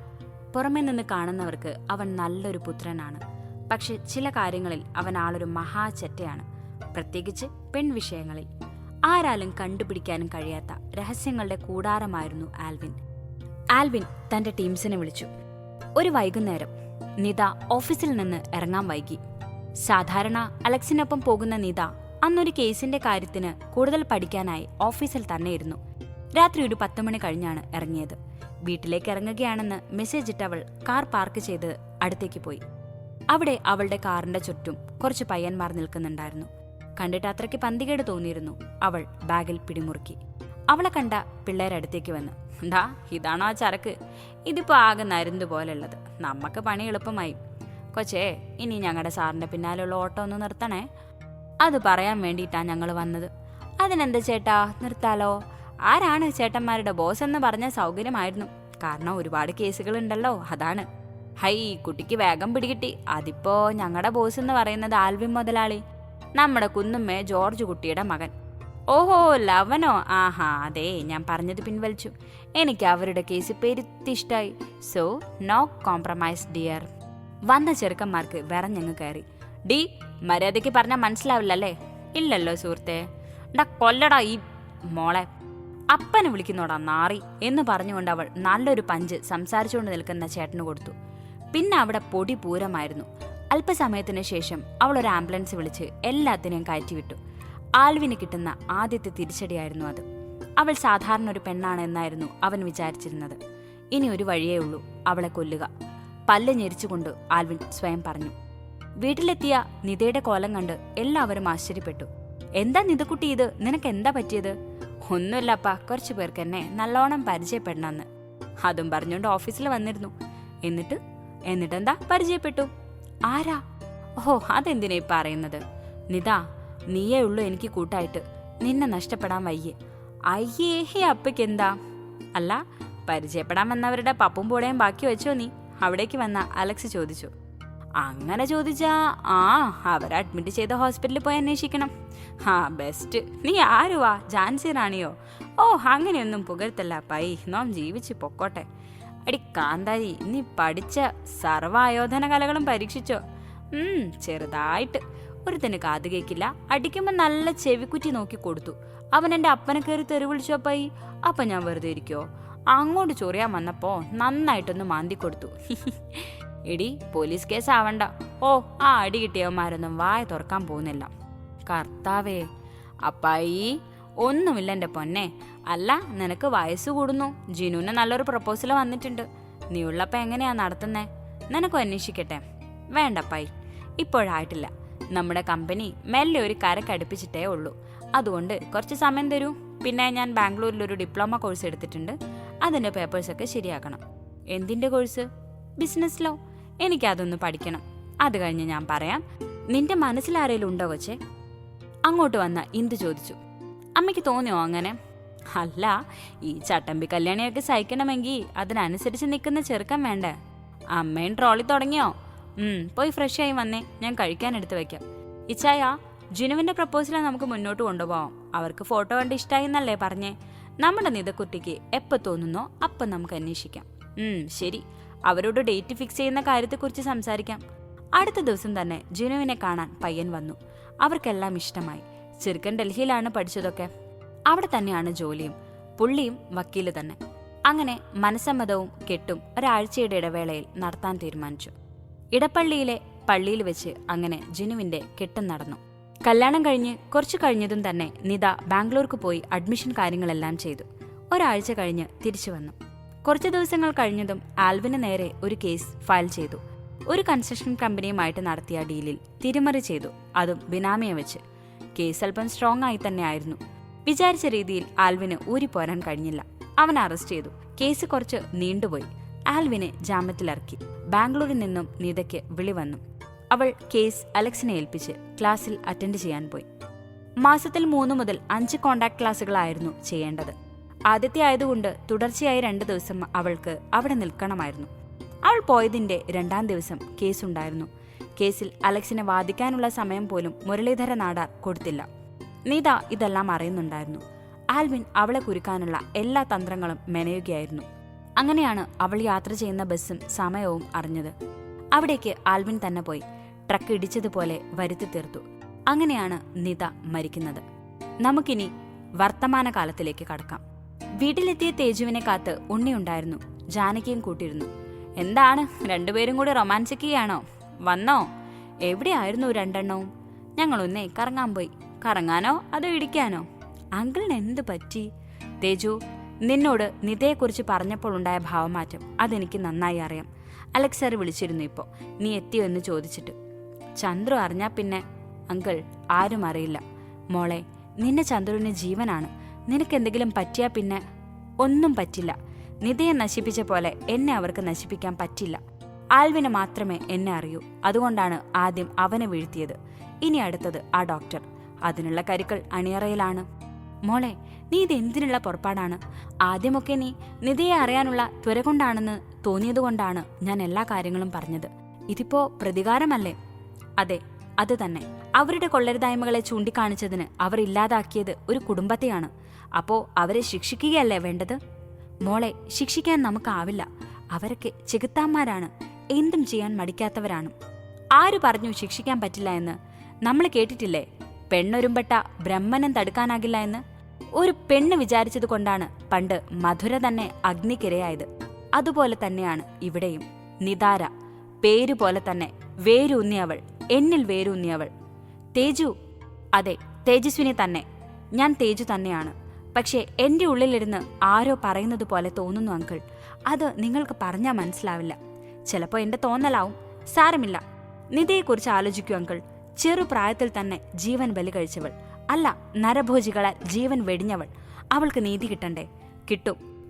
പുറമെ നിന്ന് കാണുന്നവർക്ക് അവൻ നല്ലൊരു പുത്രനാണ്. പക്ഷെ ചില കാര്യങ്ങളിൽ അവൻ ആളൊരു മഹാചെറ്റയാണ്, പ്രത്യേകിച്ച് പെൺവിഷയങ്ങളിൽ. ആരാലും കണ്ടുപിടിക്കാനും കഴിയാത്ത രഹസ്യങ്ങളുടെ കൂടാരമായിരുന്നു ആൽവിൻ. ആൽവിൻ തന്റെ ടീംസിനെ വിളിച്ചു. ഒരു വൈകുന്നേരം നിത ഓഫീസിൽ നിന്ന് ഇറങ്ങാൻ വൈകി. സാധാരണ അലക്സിനൊപ്പം പോകുന്ന നിത അന്നൊരു കേസിന്റെ കാര്യത്തിന് കൂടുതൽ പഠിക്കാനായി ഓഫീസിൽ തന്നെ ഇരുന്നു. രാത്രി ഒരു 10 മണി കഴിഞ്ഞാണ് ഇറങ്ങിയത്. വീട്ടിലേക്ക് ഇറങ്ങുകയാണെന്ന് മെസ്സേജ് ഇട്ട് അവൾ കാർ പാർക്ക് ചെയ്ത് അടുത്തേക്ക് പോയി. അവിടെ അവളുടെ കാറിന്റെ ചുറ്റും കുറച്ച് പയ്യന്മാർ നിൽക്കുന്നുണ്ടായിരുന്നു. കണ്ടിട്ട് അത്രയ്ക്ക് പന്തികേട് തോന്നിയിരുന്നു. അവൾ ബാഗിൽ പിടിമുറുക്കി. അവളെ കണ്ട പിള്ളേരടുത്തേക്ക് വന്നു. ഡാ, ഇതാണോ ആ ചരക്ക്? ഇതിപ്പോ ആകെ നരുന്ത് പോലുള്ളത്. നമുക്ക് പണി എളുപ്പമായി. കൊച്ചേ, ഇനി ഞങ്ങളുടെ സാറിന്റെ പിന്നാലെയുള്ള ഓട്ടോ ഒന്ന് നിർത്തണേ. അത് പറയാൻ വേണ്ടിയിട്ടാ ഞങ്ങൾ വന്നത്. അതിനെന്താ ചേട്ടാ, നിർത്താലോ. ആരാണ് ചേട്ടന്മാരുടെ ബോസ് എന്ന് പറഞ്ഞ സൗകര്യമായിരുന്നു. കാരണം ഒരുപാട് കേസുകളുണ്ടല്ലോ, അതാണ്. ഹൈ, കുട്ടിക്ക് വേഗം പിടികിട്ടി. അതിപ്പോ ഞങ്ങളുടെ ബോസ് എന്ന് പറയുന്നത് ആൽവിൻ മുതലാളി, നമ്മുടെ കുന്നുമ്മേ ജോർജ് കുട്ടിയുടെ മകൻ. ഓഹോ, ലവനോ? ആഹാ, അതെ, ഞാൻ പറഞ്ഞത് പിൻവലിച്ചു. എനിക്ക് അവരുടെ കേസ് പെരുത്തിഷ്ടായി. So no compromise dear. വന്ന ചെറുക്കന്മാർക്ക് വിറഞ്ഞങ്ങ് കയറി. ഡി, മര്യാദയ്ക്ക് പറഞ്ഞാൽ മനസ്സിലാവില്ലല്ലേ? ഇല്ലല്ലോ സുഹൃത്തെ. ഡാ കൊല്ലടാ ഈ മോളെ. അപ്പനെ വിളിക്കുന്നോടാ നാറി എന്ന് പറഞ്ഞുകൊണ്ട് അവൾ നല്ലൊരു പഞ്ച് സംസാരിച്ചുകൊണ്ട് നിൽക്കുന്ന ചേട്ടന് കൊടുത്തു. പിന്നെ അവിടെ പൊടി പൂരമായിരുന്നു. അല്പസമയത്തിന് ശേഷം അവൾ ഒരു ആംബുലൻസ് വിളിച്ച് എല്ലാത്തിനെയും കയറ്റിവിട്ടു. ആൽവിന് കിട്ടുന്ന ആദ്യത്തെ തിരിച്ചടിയായിരുന്നു അത്. അവൾ സാധാരണ ഒരു പെണ്ണാണ് എന്നായിരുന്നു അവൻ വിചാരിച്ചിരുന്നത്. ഇനി ഒരു വഴിയേ ഉള്ളൂ, അവളെ കൊല്ലുക. പല്ല് ഞെരിച്ചുകൊണ്ട് ആൽവിൻ സ്വയം പറഞ്ഞു. വീട്ടിലെത്തിയ നിതയുടെ കോലം കണ്ട് എല്ലാവരും ആശ്ചര്യപ്പെട്ടു. എന്താ നിതക്കുട്ടി ഇത്? നിനക്ക് എന്താ പറ്റിയത്? ഒന്നുമില്ലപ്പാ, കുറച്ചു പേർക്ക് എന്നെ നല്ലോണം പരിചയപ്പെടണമെന്ന്. അതും പറഞ്ഞുകൊണ്ട് ഓഫീസിൽ വന്നിരുന്നു. എന്നിട്ടെന്താ പരിചയപ്പെട്ടു? ആരാ? ഓഹോ, അതെന്തിനാ ഈ പറയുന്നത്? നിത, നീയേ ഉള്ളൂ എനിക്ക് കൂട്ടായിട്ട്. നിന്നെ നഷ്ടപ്പെടാൻ വയ്യേ. അയ്യേ, അപ്പയ്ക്കെന്താ? അല്ല, പരിചയപ്പെടാൻ വന്നവരുടെ പപ്പും പൂടയും ബാക്കി വെച്ചോ നീ? അവിടേക്ക് വന്ന അലക്സ് ചോദിച്ചു. അങ്ങനെ ചോദിച്ചാ അവരെ അഡ്മിറ്റ് ചെയ്ത ഹോസ്പിറ്റലിൽ പോയി അന്വേഷിക്കണം. ബെസ്റ്റ്. നീ ആരുവാ? ജാൻസി റാണിയോ? ഓ, അങ്ങനെയൊന്നും പുകഴ്ത്തല്ല പൈ, നോം ജീവിച്ച് പൊക്കോട്ടെ. അടി കാന്താരി, നീ പഠിച്ച സർവായോധന കലകളും പരീക്ഷിച്ചോ? ചെറുതായിട്ട്. ഒരുത്തന് കാത് കേൾക്കില്ല, അടിക്കുമ്പോൾ നല്ല ചെവിക്കുറ്റി നോക്കി കൊടുത്തു. അവൻ എൻ്റെ അപ്പനെ കയറി തെറി വിളിച്ചോ പൈ. അപ്പം ഞാൻ വെറുതെ ഇരിക്കോ? അങ്ങോട്ട് ചൊറിയാൻ വന്നപ്പോ നന്നായിട്ടൊന്ന് മാന്തി കൊടുത്തു. എടി, പോലീസ് കേസ് ആവണ്ട. ഓ, ആ അടി കിട്ടിയവന്മാരൊന്നും വായ തുറക്കാൻ പോകുന്നില്ല. കർത്താവേ, അപ്പായി ഒന്നുമില്ല എൻ്റെ പൊന്നെ. അല്ല, നിനക്ക് വയസ്സ് കൂടുന്നു. ജിനുവിന് നല്ലൊരു പ്രപ്പോസൽ വന്നിട്ടുണ്ട്. നീ ഉള്ളപ്പോൾ എങ്ങനെയാ നടത്തുന്നേ? നിനക്കും അന്വേഷിക്കട്ടെ? വേണ്ടപ്പായി, ഇപ്പോഴായിട്ടില്ല. നമ്മുടെ കമ്പനി മെല്ലെ ഒരു കരക്കടുപ്പിച്ചിട്ടേ ഉള്ളൂ. അതുകൊണ്ട് കുറച്ച് സമയം തരൂ. പിന്നെ ഞാൻ ബാംഗ്ലൂരിലൊരു ഡിപ്ലോമ കോഴ്സ് എടുത്തിട്ടുണ്ട്. അതിൻ്റെ പേപ്പേഴ്സൊക്കെ ശരിയാക്കണം. എന്തിൻ്റെ കോഴ്സ്? Business law. എനിക്കതൊന്ന് പഠിക്കണം. അത് കഴിഞ്ഞ് ഞാൻ പറയാം. നിന്റെ മനസ്സിലാരേലും ഉണ്ടോ കൊച്ചേ? അങ്ങോട്ട് വന്ന ഇന്ദു ചോദിച്ചു. അമ്മയ്ക്ക് തോന്നിയോ അങ്ങനെ? അല്ല, ഈ ചട്ടമ്പി കല്യാണിയൊക്കെ സഹിക്കണമെങ്കിൽ അതിനനുസരിച്ച് നിൽക്കുന്ന ചെറുക്കൻ വേണ്ടേ? അമ്മയും ട്രോളി തുടങ്ങിയോ? പോയി ഫ്രഷ് ആയി വന്നേ, ഞാൻ കഴിക്കാൻ എടുത്തു വെക്കാം. ഇച്ചായ, ജിനുവിന്റെ പ്രപ്പോസൽ നമുക്ക് മുന്നോട്ട് കൊണ്ടുപോകാം. അവർക്ക് ഫോട്ടോ കണ്ട് ഇഷ്ടമായി എന്നല്ലേ പറഞ്ഞേ? നമ്മുടെ നിതക്കുട്ടിക്ക് എപ്പോൾ തോന്നുന്നോ അപ്പം നമുക്ക് അന്വേഷിക്കാം. ശരി, അവരോട് ഡേറ്റ് ഫിക്സ് ചെയ്യുന്ന കാര്യത്തെക്കുറിച്ച് സംസാരിക്കാം. അടുത്ത ദിവസം തന്നെ ജിനുവിനെ കാണാൻ പയ്യൻ വന്നു. അവർക്കെല്ലാം ഇഷ്ടമായി. ചെറുക്കൻ ഡൽഹിയിലാണ് പഠിച്ചതൊക്കെ. അവിടെ തന്നെയാണ് ജോലിയും. പുള്ളിയും വക്കീല് തന്നെ. അങ്ങനെ മനസ്സമ്മതവും കെട്ടും ഒരാഴ്ചയുടെ ഇടവേളയിൽ നടത്താൻ തീരുമാനിച്ചു. ഇടപ്പള്ളിയിലെ പള്ളിയിൽ വെച്ച് അങ്ങനെ ജിനുവിന്റെ കെട്ടും നടന്നു. കല്യാണം കഴിഞ്ഞ് കുറച്ചു കഴിഞ്ഞതും തന്നെ നിത ബാംഗ്ലൂർക്ക് പോയി അഡ്മിഷൻ കാര്യങ്ങളെല്ലാം ചെയ്തു. ഒരാഴ്ച കഴിഞ്ഞ് തിരിച്ചു വന്നു. കുറച്ചു ദിവസങ്ങൾ കഴിഞ്ഞതും ആൽവിന് നേരെ ഒരു കേസ് ഫയൽ ചെയ്തു. ഒരു കൺസ്ട്രക്ഷൻ കമ്പനിയുമായിട്ട് നടത്തിയ ഡീലിൽ തിരിമറി ചെയ്തു, അതും ബിനാമിയെ വെച്ച്. കേസ് അല്പം സ്ട്രോങ് ആയി തന്നെയായിരുന്നു. വിചാരിച്ച രീതിയിൽ ആൽവിന് ഊരിപ്പോരാൻ കഴിഞ്ഞില്ല. അവൻ അറസ്റ്റ് ചെയ്തു. കേസ് കുറച്ച് നീണ്ടുപോയി. ആൽവിനെ ജാമ്യത്തിലിറക്കി. ബാംഗ്ലൂരിൽ നിന്നും നിതയ്ക്ക് വിളി വന്നു. അവൾ കേസ് അലക്സിനെ ഏൽപ്പിച്ച് ക്ലാസ്സിൽ അറ്റൻഡ് ചെയ്യാൻ പോയി. മാസത്തിൽ 3 മുതൽ 5 കോണ്ടാക്ട് ക്ലാസ്സുകളായിരുന്നു ചെയ്യേണ്ടത്. ആദ്യത്തെ ആയതുകൊണ്ട് തുടർച്ചയായി 2 ദിവസം അവൾക്ക് അവിടെ നിൽക്കണമായിരുന്നു. അവൾ പോയതിന്റെ 2-ാം ദിവസം കേസുണ്ടായിരുന്നു. കേസിൽ അലക്സിനെ വാദിക്കാനുള്ള സമയം പോലും മുരളീധര നാടാർ കൊടുത്തില്ല. നീത ഇതെല്ലാം അറിയുന്നുണ്ടായിരുന്നു. ആൽവിൻ അവളെ കുരുക്കാനുള്ള എല്ലാ തന്ത്രങ്ങളും മെനയുകയായിരുന്നു. അങ്ങനെയാണ് അവൾ യാത്ര ചെയ്യുന്ന ബസ്സും സമയവും അറിഞ്ഞത്. അവിടേക്ക് ആൽവിൻ തന്നെ പോയി ട്രക്ക് ഇടിച്ചതുപോലെ വരുത്തി തീർത്തു. അങ്ങനെയാണ് നിത മരിക്കുന്നത്. നമുക്കിനി വർത്തമാനകാലത്തിലേക്ക് കടക്കാം. വീട്ടിലെത്തിയ തേജുവിനെ കാത്ത് ഉണ്ണിയുണ്ടായിരുന്നു. ജാനകിയും കൂട്ടിയിരുന്നു. എന്താണ്, രണ്ടുപേരും കൂടി റൊമാൻസിക്കുകയാണോ? വന്നോ? എവിടെയായിരുന്നു രണ്ടെണ്ണവും? ഞങ്ങളൊന്നേ കറങ്ങാൻ പോയി. കറങ്ങാനോ അതോ ഇടിക്കാനോ? അങ്കിളിന് എന്ത് പറ്റി? തേജു, നിന്നോട് നിതയെക്കുറിച്ച് പറഞ്ഞപ്പോൾ ഉണ്ടായ ഭാവമാറ്റം അതെനിക്ക് നന്നായി അറിയാം. അലക്സ് സാർ വിളിച്ചിരുന്നു ഇപ്പോൾ, നീ എത്തിയോ എന്ന് ചോദിച്ചിട്ട്. ചന്ദ്രു അറിഞ്ഞാ പിന്നെ? അങ്കിൾ, ആരും അറിയില്ല. മോളെ, നിന്നെ ചന്ദ്രുവിന് ജീവനാണ്. നിനക്കെന്തെങ്കിലും പറ്റിയാ പിന്നെ? ഒന്നും പറ്റില്ല. നിതയെ നശിപ്പിച്ച പോലെ എന്നെ അവർക്ക് നശിപ്പിക്കാൻ പറ്റില്ല. ആൽവിന് മാത്രമേ എന്നെ അറിയൂ. അതുകൊണ്ടാണ് ആദ്യം അവനെ വീഴ്ത്തിയത്. ഇനി അടുത്തത് ആ ഡോക്ടർ. അതിനുള്ള കരുക്കൾ അണിയറയിലാണ്. മോളെ, നീ ഇതെന്തിനുള്ള പുറപ്പാടാണ്? ആദ്യമൊക്കെ നീ നിതയെ അറിയാനുള്ള ത്വര കൊണ്ടാണെന്ന് തോന്നിയതുകൊണ്ടാണ് ഞാൻ എല്ലാ കാര്യങ്ങളും പറഞ്ഞത്. ഇതിപ്പോ പ്രതികാരമല്ലേ? അതെ, അത് തന്നെ. അവരുടെ കൊള്ളരുതായ്മകളെ ചൂണ്ടിക്കാണിച്ചതിന് അവർ ഇല്ലാതാക്കിയത് ഒരു കുടുംബത്തെയാണ്. അപ്പോ അവരെ ശിക്ഷിക്കുകയല്ലേ വേണ്ടത്? മോളെ, ശിക്ഷിക്കാൻ നമുക്കാവില്ല. അവരൊക്കെ ചെകുത്താന്മാരാണ്. എന്തും ചെയ്യാൻ മടിക്കാത്തവരാണ്. ആര് പറഞ്ഞു ശിക്ഷിക്കാൻ പറ്റില്ല എന്ന്? നമ്മൾ കേട്ടിട്ടില്ലേ, പെണ്ണൊരുമ്പെട്ട ബ്രഹ്മനം തടുക്കാനാകില്ല എന്ന്? ഒരു പെണ്ണ് വിചാരിച്ചത് കൊണ്ടാണ് പണ്ട് മധുര തന്നെ അഗ്നിക്കിരയായത്. അതുപോലെ തന്നെയാണ് ഇവിടെയും. നിതാര, പേരുപോലെ തന്നെ വേരൂന്നിയവൾ, എന്നിൽ വേരൂന്നിയവൾ. തേജു, അതെ, തേജസ്വിനി തന്നെ. ഞാൻ തേജു തന്നെയാണ്. പക്ഷേ എന്റെ ഉള്ളിലിരുന്ന് ആരോ പറയുന്നത് പോലെ തോന്നുന്നു അങ്കിൾ. അത് നിങ്ങൾക്ക് പറഞ്ഞാൽ മനസ്സിലാവില്ല. ചിലപ്പോ എന്റെ തോന്നലാവും. സാരമില്ല. നിതയെക്കുറിച്ച് ആലോചിക്കൂ അങ്കിൾ. ചെറുപ്രായത്തിൽ തന്നെ ജീവൻ ബലി കഴിച്ചവൾ, അല്ല നരഭോജികളാൽ ജീവൻ വെടിഞ്ഞവൾ. അവൾക്ക് നീതി കിട്ടണ്ടേ?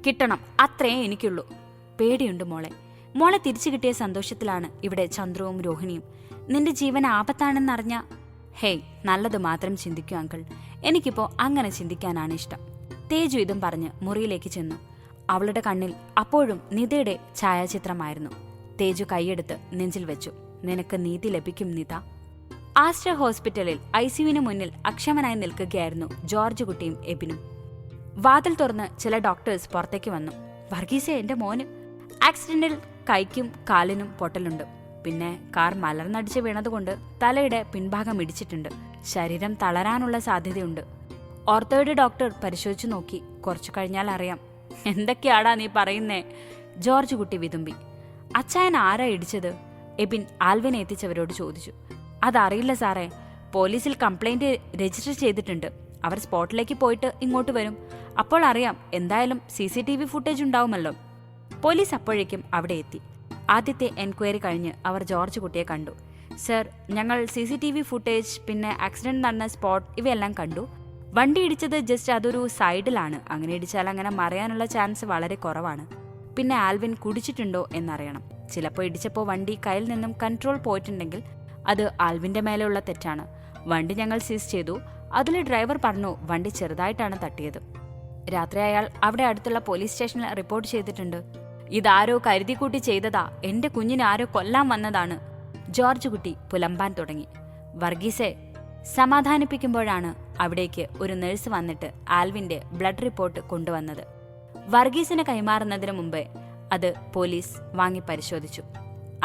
കിട്ടണം. അത്രേ എനിക്കുള്ളൂ. പേടിയുണ്ട് മോളെ. മോളെ തിരിച്ചു കിട്ടിയ സന്തോഷത്തിലാണ് ഇവിടെ ചന്ദ്രവും രോഹിണിയും. നിന്റെ ജീവൻ ആപത്താണെന്നറിഞ്ഞ ഹേയ്, നല്ലത് മാത്രം ചിന്തിക്കൂ അങ്കിൾ. എനിക്കിപ്പോ അങ്ങനെ ചിന്തിക്കാനാണ് ഇഷ്ടം. തേജു ഇതും പറഞ്ഞ് മുറിയിലേക്ക് ചെന്നു. അവളുടെ കണ്ണിൽ അപ്പോഴും നിതയുടെ ഛായാചിത്രമായിരുന്നു. തേജു കൈയെടുത്ത് നെഞ്ചിൽ വെച്ചു. നിനക്ക് നീതി ലഭിക്കും നിത. ആസ്റ്റർ ഹോസ്പിറ്റലിൽ ഐസിയുവിന് മുന്നിൽ അക്ഷമനായി നിൽക്കുകയായിരുന്നു ജോർജ് കുട്ടിയും എബിനും. വാതിൽ തുറന്ന് ചില ഡോക്ടേഴ്സ് പുറത്തേക്ക് വന്നു. വർഗീസെ, എന്റെ മോന് ആക്സിഡന്റിൽ കൈക്കും കാലിനും പൊട്ടലുണ്ട്. പിന്നെ കാർ മലർന്നടിച്ച് വീണതുകൊണ്ട് തലയുടെ പിൻഭാഗം ഇടിച്ചിട്ടുണ്ട്. ശരീരം തളരാനുള്ള സാധ്യതയുണ്ട്. ഓർത്തോയുടെ ഡോക്ടർ പരിശോധിച്ചു നോക്കി. കുറച്ചു കഴിഞ്ഞാൽ അറിയാം. എന്തൊക്കെയാടാ നീ പറയുന്നേ? ജോർജ് കുട്ടി വിതുമ്പി. അച്ചായൻ ആരാ ഇടിച്ചത്? എബിൻ ആൽവിനെ എത്തിച്ചവരോട് ചോദിച്ചു. അതറിയില്ല സാറേ. പോലീസിൽ കംപ്ലൈന്റ് രജിസ്റ്റർ ചെയ്തിട്ടുണ്ട്. അവർ സ്പോട്ടിലേക്ക് പോയിട്ട് ഇങ്ങോട്ട് വരും. അപ്പോൾ അറിയാം, എന്തായാലും CCTV ഫുട്ടേജ് ഉണ്ടാവുമല്ലോ. പോലീസ് അപ്പോഴേക്കും അവിടെ എത്തി. ആദ്യത്തെ എൻക്വയറി കഴിഞ്ഞ് അവർ ജോർജ് കുട്ടിയെ കണ്ടു. സർ, ഞങ്ങൾ CCTV ഫുട്ടേജ്, പിന്നെ ആക്സിഡന്റ് നടന്ന സ്പോട്ട് ഇവയെല്ലാം കണ്ടു. വണ്ടി ഇടിച്ചത് ജസ്റ്റ് അതൊരു സൈഡിലാണ്. അങ്ങനെ ഇടിച്ചാൽ അങ്ങനെ മറയാനുള്ള ചാൻസ് വളരെ കുറവാണ്. പിന്നെ ആൽവിൻ കുടിച്ചിട്ടുണ്ടോ എന്നറിയണം. ചിലപ്പോൾ ഇടിച്ചപ്പോൾ വണ്ടി കയ്യിൽ നിന്നും കൺട്രോൾ പോയിട്ടുണ്ടെങ്കിൽ അത് ആൽവിന്റെ മേലെയുള്ള തെറ്റാണ്. വണ്ടി ഞങ്ങൾ സീസ് ചെയ്തു. അതിലെ ഡ്രൈവർ പറഞ്ഞു വണ്ടി ചെറുതായിട്ടാണ് തട്ടിയത്. രാത്രി അയാൾ അവിടെ അടുത്തുള്ള പോലീസ് സ്റ്റേഷനിൽ റിപ്പോർട്ട് ചെയ്തിട്ടുണ്ട്. ഇതാരോ കരുതിക്കൂട്ടി ചെയ്തതാ, എന്റെ കുഞ്ഞിനെ ആരോ കൊല്ലാൻ വന്നതാണ്. ജോർജ് കുട്ടി പുലമ്പാൻ തുടങ്ങി. വർഗീസെ സമാധാനിപ്പിക്കുമ്പോഴാണ് അവിടേക്ക് ഒരു നഴ്സ് വന്നിട്ട് ആൽവിന്റെ ബ്ലഡ് റിപ്പോർട്ട് കൊണ്ടുവന്നത്. വർഗീസിന് കൈമാറുന്നതിന് മുമ്പേ അത് പോലീസ് വാങ്ങി പരിശോധിച്ചു.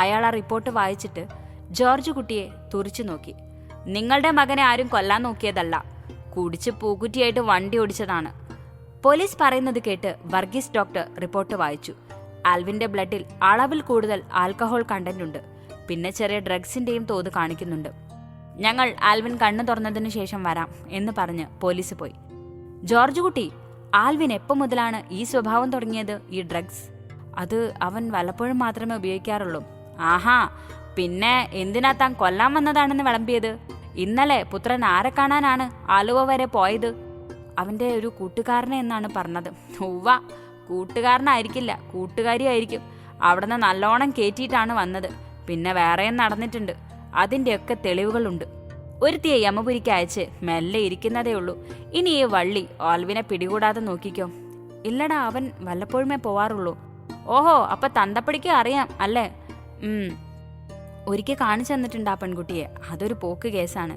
അയാൾ ആ റിപ്പോർട്ട് വായിച്ചിട്ട് ജോർജ് കുട്ടിയെ തുറിച്ചു നോക്കി. നിങ്ങളുടെ മകനെ ആരും കൊല്ലാൻ നോക്കിയതല്ല, കുടിച്ച് പൂക്കുറ്റിയായിട്ട് വണ്ടി ഓടിച്ചതാണ്. പോലീസ് പറയുന്നത് കേട്ട് വർഗീസ് ഡോക്ടർ റിപ്പോർട്ട് വായിച്ചു. ആൽവിന്റെ ബ്ലഡിൽ അളവിൽ കൂടുതൽ ആൽക്കഹോൾ കണ്ടന്റ് ഉണ്ട്. പിന്നെ ചെറിയ ഡ്രഗ്സിന്റെയും തോത് കാണിക്കുന്നുണ്ട്. ഞങ്ങൾ ആൽവിൻ കണ്ണു തുറന്നതിനു ശേഷം വരാം എന്ന് പറഞ്ഞ് പോലീസ് പോയി. ജോർജ് കുട്ടി, ആൽവിൻ എപ്പോൾ മുതലാണ് ഈ സ്വഭാവം തുടങ്ങിയത്? ഈ ഡ്രഗ്സ് അത് അവൻ വല്ലപ്പോഴും മാത്രമേ ഉപയോഗിക്കാറുള്ളൂ. ആഹാ, പിന്നെ എന്തിനാ താൻ കൊല്ലാൻ വന്നതാണെന്ന് വിളമ്പിയത്? ഇന്നലെ പുത്രൻ ആരെ കാണാനാണ് ആലുവ വരെ പോയത്? അവന്റെ ഒരു കൂട്ടുകാരനെ എന്നാണ് പറഞ്ഞത്. ഉവ്വ, കൂട്ടുകാരനായിരിക്കില്ല, കൂട്ടുകാരിയായിരിക്കും. അവിടുന്ന് നല്ലോണം കയറ്റിയിട്ടാണ് വന്നത്. പിന്നെ വേറെയും നടന്നിട്ടുണ്ട്. അതിൻ്റെയൊക്കെ തെളിവുകളുണ്ട്. ഒരുത്തിയെ യമപുരിക്ക് അയച്ച് മെല്ലെ ഇരിക്കുന്നതേ ഉള്ളൂ. ഇനി ഈ വള്ളി ആൽവിനെ പിടികൂടാതെ നോക്കിക്കോ. ഇല്ലടാ, അവൻ വല്ലപ്പോഴുമേ പോവാറുള്ളൂ. ഓഹോ, അപ്പൊ തന്തപ്പടിക്ക് അറിയാം അല്ലേ? ഒരിക്കൽ കാണിച്ചു തന്നിട്ടുണ്ട് ആ പെൺകുട്ടിയെ. അതൊരു പോക്ക് കേസാണ്.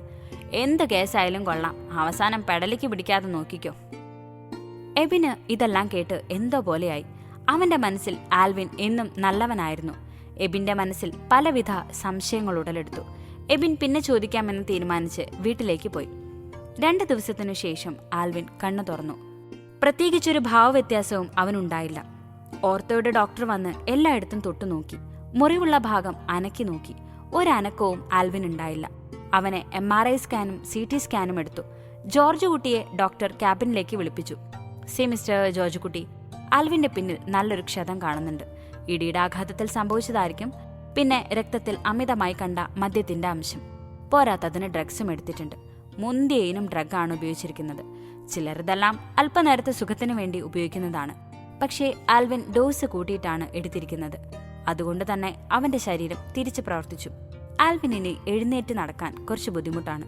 എന്ത് കേസായാലും കൊള്ളാം, അവസാനം പെടലിക്ക് പിടിക്കാതെ നോക്കിക്കോ. എബിന് ഇതെല്ലാം കേട്ട് എന്തോ പോലെയായി. അവന്റെ മനസ്സിൽ ആൽവിൻ എന്നും നല്ലവനായിരുന്നു. എബിന്റെ മനസ്സിൽ പലവിധ സംശയങ്ങൾ ഉടലെടുത്തു. എബിൻ പിന്നെ ചോദിക്കാമെന്ന് തീരുമാനിച്ച് വീട്ടിലേക്ക് പോയി. 2 ദിവസത്തിനു ശേഷം ആൽവിൻ കണ്ണു തുറന്നു. പ്രത്യേകിച്ചൊരു ഭാവവ്യത്യാസവും അവനുണ്ടായില്ല. ഓർത്തോയുടെ ഡോക്ടർ വന്ന് എല്ലായിടത്തും തൊട്ടുനോക്കി. മുറിവുള്ള ഭാഗം അനക്കി നോക്കി. ഒരനക്കവും ആൽവിനുണ്ടായില്ല. അവനെ MRI സ്കാനും CT സ്കാനും എടുത്തു. ജോർജ് കുട്ടിയെ ഡോക്ടർ ക്യാബിനിലേക്ക് വിളിപ്പിച്ചു. സി മിസ്റ്റർ ജോർജ് കുട്ടി, ആൽവിന്റെ പിന്നിൽ നല്ലൊരു ക്ഷതം കാണുന്നുണ്ട്. ഇടിയുടെ ആഘാതത്തിൽ സംഭവിച്ചതായിരിക്കും. പിന്നെ രക്തത്തിൽ അമിതമായി കണ്ട മദ്യത്തിന്റെ അംശം. പോരാത്തതിന് ഡ്രഗ്സും എടുത്തിട്ടുണ്ട്. മുന്തിയ ഇനം ഡ്രഗാണ് ഉപയോഗിച്ചിരിക്കുന്നത്. ചിലരിതെല്ലാം അല്പനേരത്തെ സുഖത്തിനു വേണ്ടി ഉപയോഗിക്കുന്നതാണ്. പക്ഷേ ആൽവിൻ ഡോസ് കൂട്ടിയിട്ടാണ് എടുത്തിരിക്കുന്നത്. അതുകൊണ്ട് തന്നെ അവന്റെ ശരീരം തിരിച്ചു പ്രവർത്തിച്ചു. ആൽവിനിനെ എഴുന്നേറ്റ് നടക്കാൻ കുറച്ച് ബുദ്ധിമുട്ടാണ്.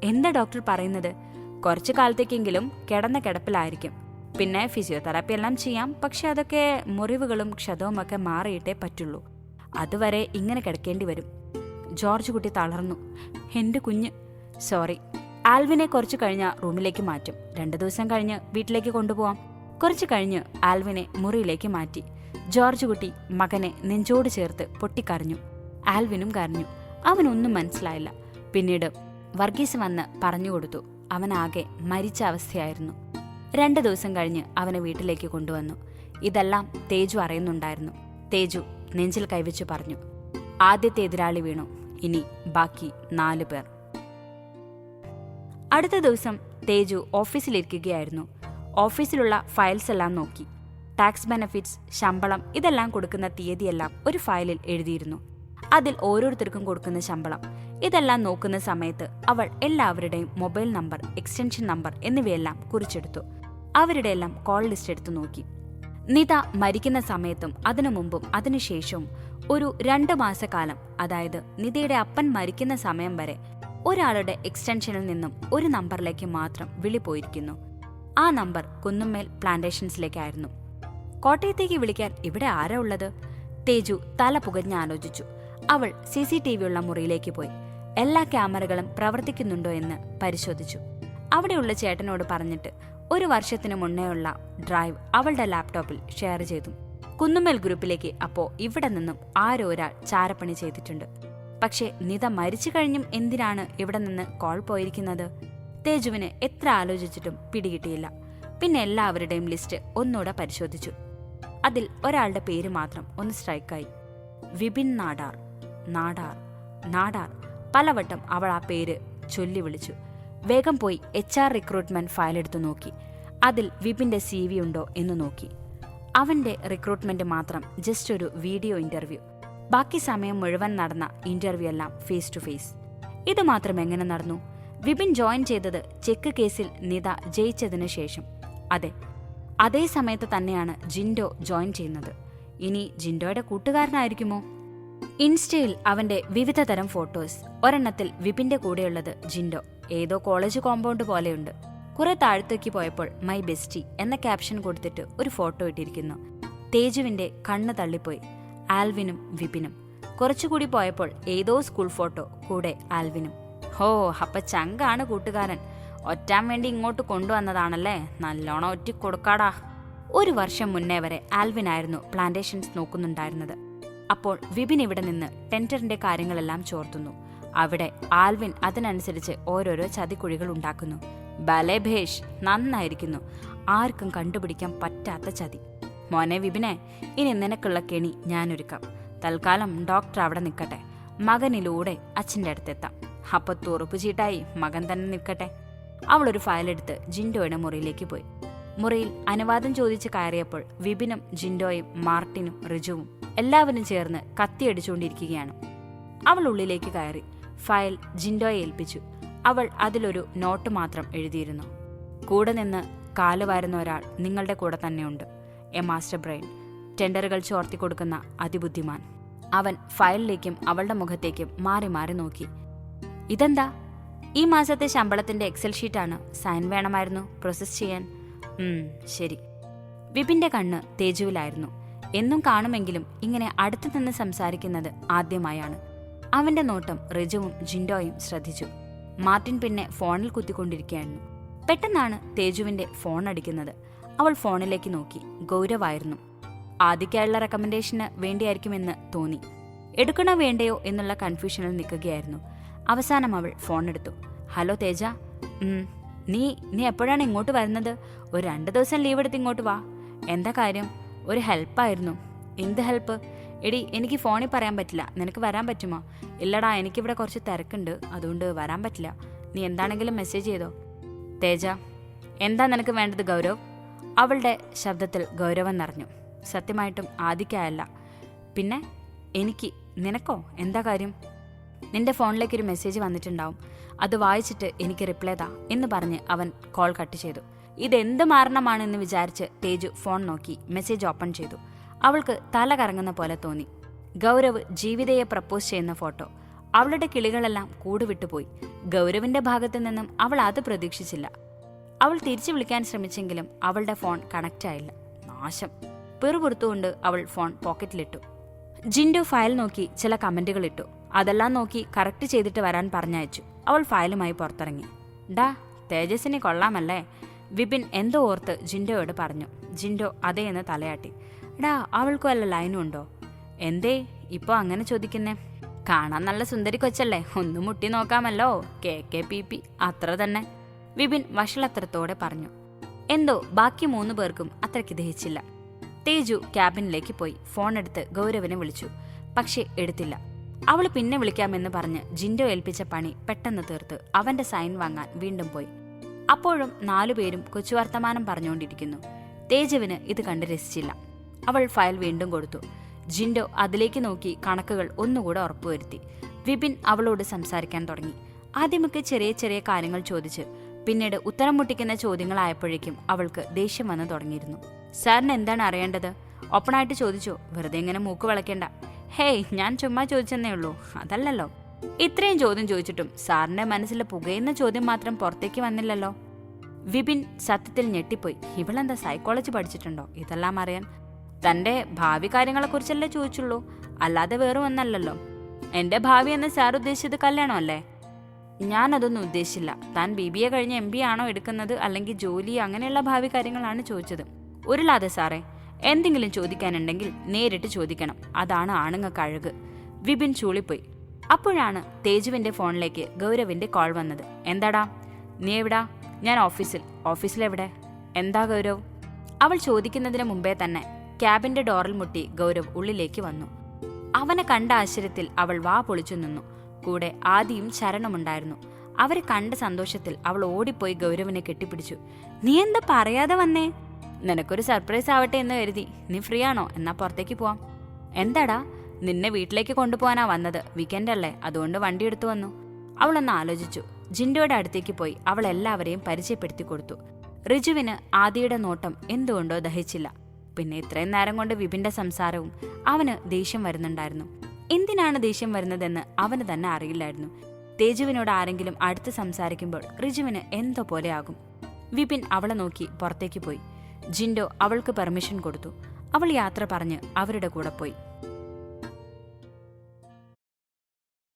എന്താ ഡോക്ടർ പറയുന്നത്? കുറച്ചു കാലത്തേക്കെങ്കിലും കിടന്ന കിടപ്പിലായിരിക്കും. പിന്നെ ഫിസിയോതെറാപ്പി എല്ലാം ചെയ്യാം. പക്ഷെ അതൊക്കെ മുറിവുകളും ക്ഷതവും ഒക്കെ മാറിയിട്ടേ പറ്റുള്ളൂ. അതുവരെ ഇങ്ങനെ കിടക്കേണ്ടി വരും. ജോർജ് കുട്ടി തളർന്നു. എന്റെ കുഞ്ഞ്, സോറി. ആൽവിനെ കുറച്ചു കഴിഞ്ഞ റൂമിലേക്ക് മാറ്റും. 2 ദിവസം കഴിഞ്ഞ് വീട്ടിലേക്ക് കൊണ്ടുപോവാം. കുറച്ചു കഴിഞ്ഞ് ആൽവിനെ മുറിയിലേക്ക് മാറ്റി. ജോർജ് കുട്ടി മകനെ നെഞ്ചോട് ചേർത്ത് പൊട്ടിക്കരഞ്ഞു. ആൽവിനും കരഞ്ഞു. അവനൊന്നും മനസ്സിലായില്ല. പിന്നീട് വർഗീസ് വന്ന് പറഞ്ഞുകൊടുത്തു. അവനാകെ മരിച്ച അവസ്ഥയായിരുന്നു. 2 ദിവസം കഴിഞ്ഞ് അവനെ വീട്ടിലേക്ക് കൊണ്ടുവന്നു. ഇതെല്ലാം തേജു അറിയുന്നുണ്ടായിരുന്നു. തേജു നെഞ്ചിൽ കൈവച്ചു പറഞ്ഞു, ആദ്യത്തെ എതിരാളി വീണു. ഇനി ബാക്കി 4 പേർ. അടുത്ത ദിവസം തേജു ഓഫീസിലിരിക്കുകയായിരുന്നു. ഓഫീസിലുള്ള ഫയൽസ് എല്ലാം നോക്കി. ടാക്സ് ബെനഫിറ്റ്സ്, ശമ്പളം ഇതെല്ലാം കൊടുക്കുന്ന തീയതിയെല്ലാം ഒരു ഫയലിൽ എഴുതിയിരുന്നു. അതിൽ ഓരോരുത്തർക്കും കൊടുക്കുന്ന ശമ്പളം ഇതെല്ലാം നോക്കുന്ന സമയത്ത് അവൾ എല്ലാവരുടെയും മൊബൈൽ നമ്പർ, എക്സ്റ്റൻഷൻ നമ്പർ എന്നിവയെല്ലാം കുറിച്ചെടുത്തു. അവരുടെ എല്ലാം കോൾ ലിസ്റ്റ് എടുത്തു നോക്കി. നിത മരിക്കുന്ന സമയത്തും അതിനു മുമ്പും അതിനുശേഷവും ഒരു 2 മാസക്കാലം, അതായത് നിതയുടെ അപ്പൻ മരിക്കുന്ന സമയം വരെ ഒരാളുടെ എക്സ്റ്റൻഷനിൽ നിന്നും ഒരു നമ്പറിലേക്ക് മാത്രം വിളി പോയിരിക്കുന്നു. ആ നമ്പർ കുന്നുമ്മേൽ പ്ലാന്റേഷൻസിലേക്കായിരുന്നു. കോട്ടയത്തേക്ക് വിളിക്കാൻ ഇവിടെ ആരാ ഉള്ളത്? തേജു തല പുകഞ്ഞ് ആലോചിച്ചു. അവൾ CCTV ഉള്ള മുറിയിലേക്ക് പോയി. എല്ലാ ക്യാമറകളും പ്രവർത്തിക്കുന്നുണ്ടോ എന്ന് പരിശോധിച്ചു. അവിടെയുള്ള ചേട്ടനോട് പറഞ്ഞിട്ട് 1 വർഷത്തിനു മുന്നേയുള്ള ഡ്രൈവ് അവളുടെ ലാപ്ടോപ്പിൽ ഷെയർ ചെയ്തു. കുന്നുമ്മേൽ ഗ്രൂപ്പിലേക്ക് അപ്പോ ഇവിടെ നിന്നും ആരോ ഒരാൾ ചാരപ്പണി ചെയ്തിട്ടുണ്ട്. പക്ഷേ നിത മരിച്ചു കഴിഞ്ഞും എന്തിനാണ് ഇവിടെ നിന്ന് കോൾ പോയിരിക്കുന്നത്? തേജുവിന് എത്ര ആലോചിച്ചിട്ടും പിടികിട്ടിയില്ല. പിന്നെ എല്ലാവരുടെയും ലിസ്റ്റ് ഒന്നുകൂടെ പരിശോധിച്ചു. അതിൽ ഒരാളുടെ പേര് മാത്രം ഒന്ന് സ്ട്രൈക്കായി. വിപിൻ നാടാർ. നാടാർ നാടാർ. പലവട്ടം അവൾ ആ പേര് ചൊല്ലി വിളിച്ചു. വേഗം പോയി HR റിക്രൂട്ട്മെന്റ് ഫയൽ എടുത്തു നോക്കി. അതിൽ വിപിന്റെ CV ഉണ്ടോ എന്ന് നോക്കി. അവന്റെ റിക്രൂട്ട്മെന്റ് മാത്രം ജസ്റ്റ് ഒരു വീഡിയോ ഇന്റർവ്യൂ. ബാക്കി സമയം മുഴുവൻ നടന്ന ഇന്റർവ്യൂ എല്ലാം ഫേസ് ടു ഫേസ്. ഇത് മാത്രം എങ്ങനെ നടന്നു? വിപിൻ ജോയിൻ ചെയ്തത് ചെക്ക് കേസിൽ നിത ജയിച്ചതിന് ശേഷം. അതെ, അതേ സമയത്ത് തന്നെയാണ് ജിൻഡോ ജോയിൻ ചെയ്യുന്നത്. ഇനി ജിൻഡോയുടെ കൂട്ടുകാരനായിരിക്കുമോ? ഇൻസ്റ്റയിൽ അവന്റെ വിവിധ തരം ഫോട്ടോസ്. ഒരെണ്ണത്തിൽ വിപിന്റെ കൂടെയുള്ളത് ജിൻഡോ. ഏതോ കോളേജ് കോമ്പൗണ്ട് പോലെയുണ്ട്. കുറെ താഴത്തേക്ക് പോയപ്പോൾ മൈ ബെസ്റ്റി എന്ന ക്യാപ്ഷൻ കൊടുത്തിട്ട് ഒരു ഫോട്ടോ ഇട്ടിരിക്കുന്നു. തേജുവിന്റെ കണ്ണ് തള്ളിപ്പോയി. ആൽവിനും വിപിനും. കുറച്ചുകൂടി പോയപ്പോൾ ഏതോ സ്കൂൾ ഫോട്ടോ, കൂടെ ആൽവിനും. ഹോ, അപ്പ ചങ്കാണ് കൂട്ടുകാരൻ. ഒറ്റാൻ വേണ്ടി ഇങ്ങോട്ട് കൊണ്ടുവന്നതാണല്ലേ. നല്ലോണം ഒറ്റി കൊടുക്കാടാ. 1 വർഷം മുന്നേ വരെ ആൽവിനായിരുന്നു പ്ലാന്റേഷൻസ് നോക്കുന്നുണ്ടായിരുന്നത്. അപ്പോൾ വിപിൻ ഇവിടെ നിന്ന് ടെൻഡറിന്റെ കാര്യങ്ങളെല്ലാം ചോർത്തുന്നു. അവിടെ ആൽവിൻ അതിനനുസരിച്ച് ഓരോരോ ചതിക്കുഴികൾ ഉണ്ടാക്കുന്നു. ബലേ ഭേഷ്, നന്നായിരിക്കുന്നു. ആർക്കും കണ്ടുപിടിക്കാൻ പറ്റാത്ത ചതി. മോനെ വിപിനെ, ഇനി നിനക്കുള്ള കെണി ഞാനൊരുക്കാം. തൽക്കാലം ഡോക്ടർ അവിടെ നിൽക്കട്ടെ. മകനിലൂടെ അച്ഛൻ്റെ അടുത്തെത്താം. അപ്പൊ തുറപ്പ് ചീട്ടായി മകൻ തന്നെ നിൽക്കട്ടെ. അവളൊരു ഫയലെടുത്ത് ജിൻഡോയുടെ മുറിയിലേക്ക് പോയി. മുറിയിൽ അനുവാദം ചോദിച്ച് കയറിയപ്പോൾ വിപിനും ജിൻഡോയും മാർട്ടിനും റിജുവും എല്ലാവരും ചേർന്ന് കത്തിയടിച്ചുകൊണ്ടിരിക്കുകയാണ്. അവൾ ഉള്ളിലേക്ക് കയറി ഫയൽ ജിൻഡോയെ ഏൽപ്പിച്ചു. അവൾ അതിലൊരു നോട്ട് മാത്രം എഴുതിയിരുന്നു. കൂടെ നിന്ന് കാലുവാരുന്ന ഒരാൾ നിങ്ങളുടെ കൂടെ തന്നെയുണ്ട്. എ മാസ്റ്റർ ബ്രെയിൻ, ടെൻഡറുകൾ ചോർത്തി കൊടുക്കുന്ന അതിബുദ്ധിമാൻ. അവൻ ഫയലിലേക്കും അവളുടെ മുഖത്തേക്കും മാറി മാറി നോക്കി. ഇതെന്താ? ഈ മാസത്തെ ശമ്പളത്തിന്റെ എക്സൽ ഷീറ്റാണ്. സൈൻ വേണമായിരുന്നു പ്രോസസ് ചെയ്യാൻ. ശരി. വിപിന്റെ കണ്ണ് തേജുവിലായിരുന്നു. എന്നും കാണുമെങ്കിലും ഇങ്ങനെ അടുത്തു നിന്ന് സംസാരിക്കുന്നത് ആദ്യമായാണ്. അവന്റെ നോട്ടം റിജുവും ജിൻഡോയും ശ്രദ്ധിച്ചു. മാർട്ടിൻ പിന്നെ ഫോണിൽ കുത്തിക്കൊണ്ടിരിക്കുകയായിരുന്നു. പെട്ടെന്നാണ് തേജുവിന്റെ ഫോൺ അടിക്കുന്നത്. അവൾ ഫോണിലേക്ക് നോക്കി. ഗൗരവായിരുന്നു. ആദ്യക്കായുള്ള റെക്കമെൻഡേഷന് വേണ്ടിയായിരിക്കുമെന്ന് തോന്നി. എടുക്കണോ വേണ്ടയോ എന്നുള്ള കൺഫ്യൂഷനിൽ നിൽക്കുകയായിരുന്നു. അവസാനം അവൾ ഫോൺ എടുത്തു. ഹലോ തേജ. നീ എപ്പോഴാണ് ഇങ്ങോട്ട് വരുന്നത്? ഒരു 2 ദിവസം ലീവ് എടുത്ത് ഇങ്ങോട്ട് വാ. എന്താ കാര്യം? ഒരു ഹെൽപ്പായിരുന്നു. എന്ത് ഹെൽപ്പ്? എടി, എനിക്ക് ഫോണിൽ പറയാൻ പറ്റില്ല. നിനക്ക് വരാൻ പറ്റുമോ? ഇല്ലടാ, എനിക്കിവിടെ കുറച്ച് തിരക്കുണ്ട്, അതുകൊണ്ട് വരാൻ പറ്റില്ല. നീ എന്താണെങ്കിലും മെസ്സേജ് ചെയ്തോ. തേജ, എന്താ നിനക്ക് വേണ്ടത് ഗൗരവ്? അവളുടെ ശബ്ദത്തിൽ ഗൗരവം നിറഞ്ഞു. സത്യമായിട്ടും ആദിക്കായല്ല. പിന്നെ എനിക്ക്. നിനക്കോ? എന്താ കാര്യം? നിന്റെ ഫോണിലേക്കൊരു മെസ്സേജ് വന്നിട്ടുണ്ടാവും. അത് വായിച്ചിട്ട് എനിക്ക് റിപ്ലൈ താ എന്ന് പറഞ്ഞ് അവൻ കോൾ കട്ട് ചെയ്തു. ഇതെന്ത് മാരണമാണെന്ന് വിചാരിച്ച് തേജു ഫോൺ നോക്കി മെസ്സേജ് ഓപ്പൺ ചെയ്തു. അവൾക്ക് തല കറങ്ങുന്ന പോലെ തോന്നി. ഗൗരവ് ജീവിതയെ പ്രപ്പോസ് ചെയ്യുന്ന ഫോട്ടോ. അവളുടെ കിളികളെല്ലാം കൂടുവിട്ടുപോയി. ഗൗരവിന്റെ ഭാഗത്തു നിന്നും അവൾ അത് പ്രതീക്ഷിച്ചില്ല. അവൾ തിരിച്ചു വിളിക്കാൻ ശ്രമിച്ചെങ്കിലും അവളുടെ ഫോൺ കണക്റ്റ് ആയില്ല. നാശം. പിറുപുറത്തുകൊണ്ട് അവൾ ഫോൺ പോക്കറ്റിലിട്ടു. ജിൻഡോ ഫയൽ നോക്കി ചില കമന്റുകൾ ഇട്ടു. അതെല്ലാം നോക്കി കറക്റ്റ് ചെയ്തിട്ട് വരാൻ പറഞ്ഞയച്ചു. അവൾ ഫയലുമായി പുറത്തിറങ്ങി. ഡാ, തേജസ്സിനെ കൊള്ളാമല്ലേ? വിപിൻ എന്തോ ഓർത്ത് ജിൻഡോയോട് പറഞ്ഞു. ജിൻഡോ അതേന്ന് തലയാട്ടി. ഡാ, അവൾക്കും വല്ല ലൈനും ഉണ്ടോ? എന്തേ ഇപ്പൊ അങ്ങനെ ചോദിക്കുന്നേ? കാണാൻ നല്ല സുന്ദരി കൊച്ചല്ലേ, ഒന്ന് മുട്ടി നോക്കാമല്ലോ. KKPP അത്ര തന്നെ, വിപിൻ വഷളത്രത്തോടെ പറഞ്ഞു. എന്തോ ബാക്കി 3 പേർക്കും അത്രയ്ക്ക് ദഹിച്ചില്ല. തേജു ക്യാബിനിലേക്ക് പോയി ഫോൺ എടുത്ത് ഗൗരവിനെ വിളിച്ചു. പക്ഷെ എടുത്തില്ല. അവൾ പിന്നെ വിളിക്കാമെന്ന് പറഞ്ഞ് ജിൻഡോ ഏൽപ്പിച്ച പണി പെട്ടെന്ന് തീർത്ത് അവന്റെ സൈൻ വാങ്ങാൻ വീണ്ടും പോയി. അപ്പോഴും 4 പേരും കൊച്ചുവർത്തമാനം പറഞ്ഞുകൊണ്ടിരിക്കുന്നു. തേജുവിന് ഇത് കണ്ട് രസിച്ചില്ല. അവൾ ഫയൽ വീണ്ടും കൊടുത്തു. ജിൻഡോ അതിലേക്ക് നോക്കി കണക്കുകൾ ഒന്നുകൂടെ ഉറപ്പുവരുത്തി. വിപിൻ അവളോട് സംസാരിക്കാൻ തുടങ്ങി. ആദ്യമൊക്കെ ചെറിയ ചെറിയ കാര്യങ്ങൾ ചോദിച്ച് പിന്നീട് ഉത്തരം മുട്ടിക്കുന്ന ചോദ്യങ്ങളായപ്പോഴേക്കും അവൾക്ക് ദേഷ്യം വന്നു തുടങ്ങിയിരുന്നു. സാറിന് എന്താണ് അറിയേണ്ടത്? ഓപ്പണായിട്ട് ചോദിച്ചോ, വെറുതെ ഇങ്ങനെ മൂക്ക് വളയ്ക്കേണ്ട. ഹേയ്, ഞാൻ ചുമ്മാ ചോദിച്ചെന്നേ ഉള്ളൂ, അതല്ലല്ലോ. ഇത്രയും ചോദ്യം ചോദിച്ചിട്ടും സാറിന്റെ മനസ്സിൽ പുകയുന്ന ചോദ്യം മാത്രം പുറത്തേക്ക് വന്നില്ലല്ലോ. വിപിൻ സത്യത്തിൽ ഞെട്ടിപ്പോയി. ഇവളെന്താ സൈക്കോളജി പഠിച്ചിട്ടുണ്ടോ ഇതെല്ലാം അറിയാൻ? തന്റെ ഭാവി കാര്യങ്ങളെക്കുറിച്ചല്ലേ ചോദിച്ചുള്ളൂ, അല്ലാതെ വേറെ ഒന്നല്ലല്ലോ. എന്റെ ഭാവി എന്ന് സാർ ഉദ്ദേശിച്ചത് കല്യാണമല്ലേ? ഞാനതൊന്നും ഉദ്ദേശിച്ചില്ല. താൻ BBA കഴിഞ്ഞ് MBA ആണോ എടുക്കുന്നത്, അല്ലെങ്കിൽ ജോലി, അങ്ങനെയുള്ള ഭാവി കാര്യങ്ങളാണ് ചോദിച്ചത്. ഉരുളാതെ സാറേ, എന്തെങ്കിലും ചോദിക്കാനുണ്ടെങ്കിൽ നേരിട്ട് ചോദിക്കണം. അതാണ് ആണുങ്ങൾക്ക് അഴക്. വിപിൻ ചൂളിപ്പോയി. അപ്പോഴാണ് തേജുവിന്റെ ഫോണിലേക്ക് ഗൗരവിന്റെ കോൾ വന്നത്. എന്താടാ, നീ എവിടാ? ഞാൻ ഓഫീസിലെവിടെ? എന്താ ഗൗരവ്? അവൾ ചോദിക്കുന്നതിന് മുമ്പേ തന്നെ ക്യാബിന്റെ ഡോറിൽ മുട്ടി ഗൗരവ് ഉള്ളിലേക്ക് വന്നു. അവനെ കണ്ട ആശ്ചര്യത്തിൽ അവൾ വാ പൊളിച്ചു നിന്നു. കൂടെ ആദിയും ശരണുമുണ്ടായിരുന്നു. അവരെ കണ്ട സന്തോഷത്തിൽ അവൾ ഓടിപ്പോയി ഗൗരവിനെ കെട്ടിപ്പിടിച്ചു. നീ എന്താ പറയാതെ വന്നേ? നിനക്കൊരു സർപ്രൈസ് ആവട്ടെ എന്ന് കരുതി. നീ ഫ്രീ ആണോ? എന്നാ പുറത്തേക്ക് പോവാം. എന്താടാ? നിന്നെ വീട്ടിലേക്ക് കൊണ്ടുപോകാനാ വന്നത്. വീക്കെൻഡ് അല്ലേ, അതുകൊണ്ട് വണ്ടി എടുത്തു വന്നു. അവളൊന്ന് ആലോചിച്ചു. ജിൻഡോയുടെ അടുത്തേക്ക് പോയി അവൾ എല്ലാവരെയും പരിചയപ്പെടുത്തി കൊടുത്തു. റിജുവിന് ആദിയുടെ നോട്ടം എന്തുകൊണ്ടോ ദഹിച്ചില്ല. പിന്നെ ഇത്രയും നേരം കൊണ്ട് വിപിന്റെ സംസാരവും അവന് ദേഷ്യം വരുന്നുണ്ടായിരുന്നു. എന്തിനാണ് ദേഷ്യം വരുന്നതെന്ന് അവന് തന്നെ അറിയില്ലായിരുന്നു. തേജുവിനോട് ആരെങ്കിലും അടുത്ത് സംസാരിക്കുമ്പോൾ റിജുവിന് എന്തോ പോലെ ആകും. വിപിൻ അവളെ നോക്കി പുറത്തേക്ക് പോയി. ജിൻഡോ അവൾക്ക് പെർമിഷൻ കൊടുത്തു. അവൾ യാത്ര പറഞ്ഞ് അവരുടെ കൂടെ പോയി.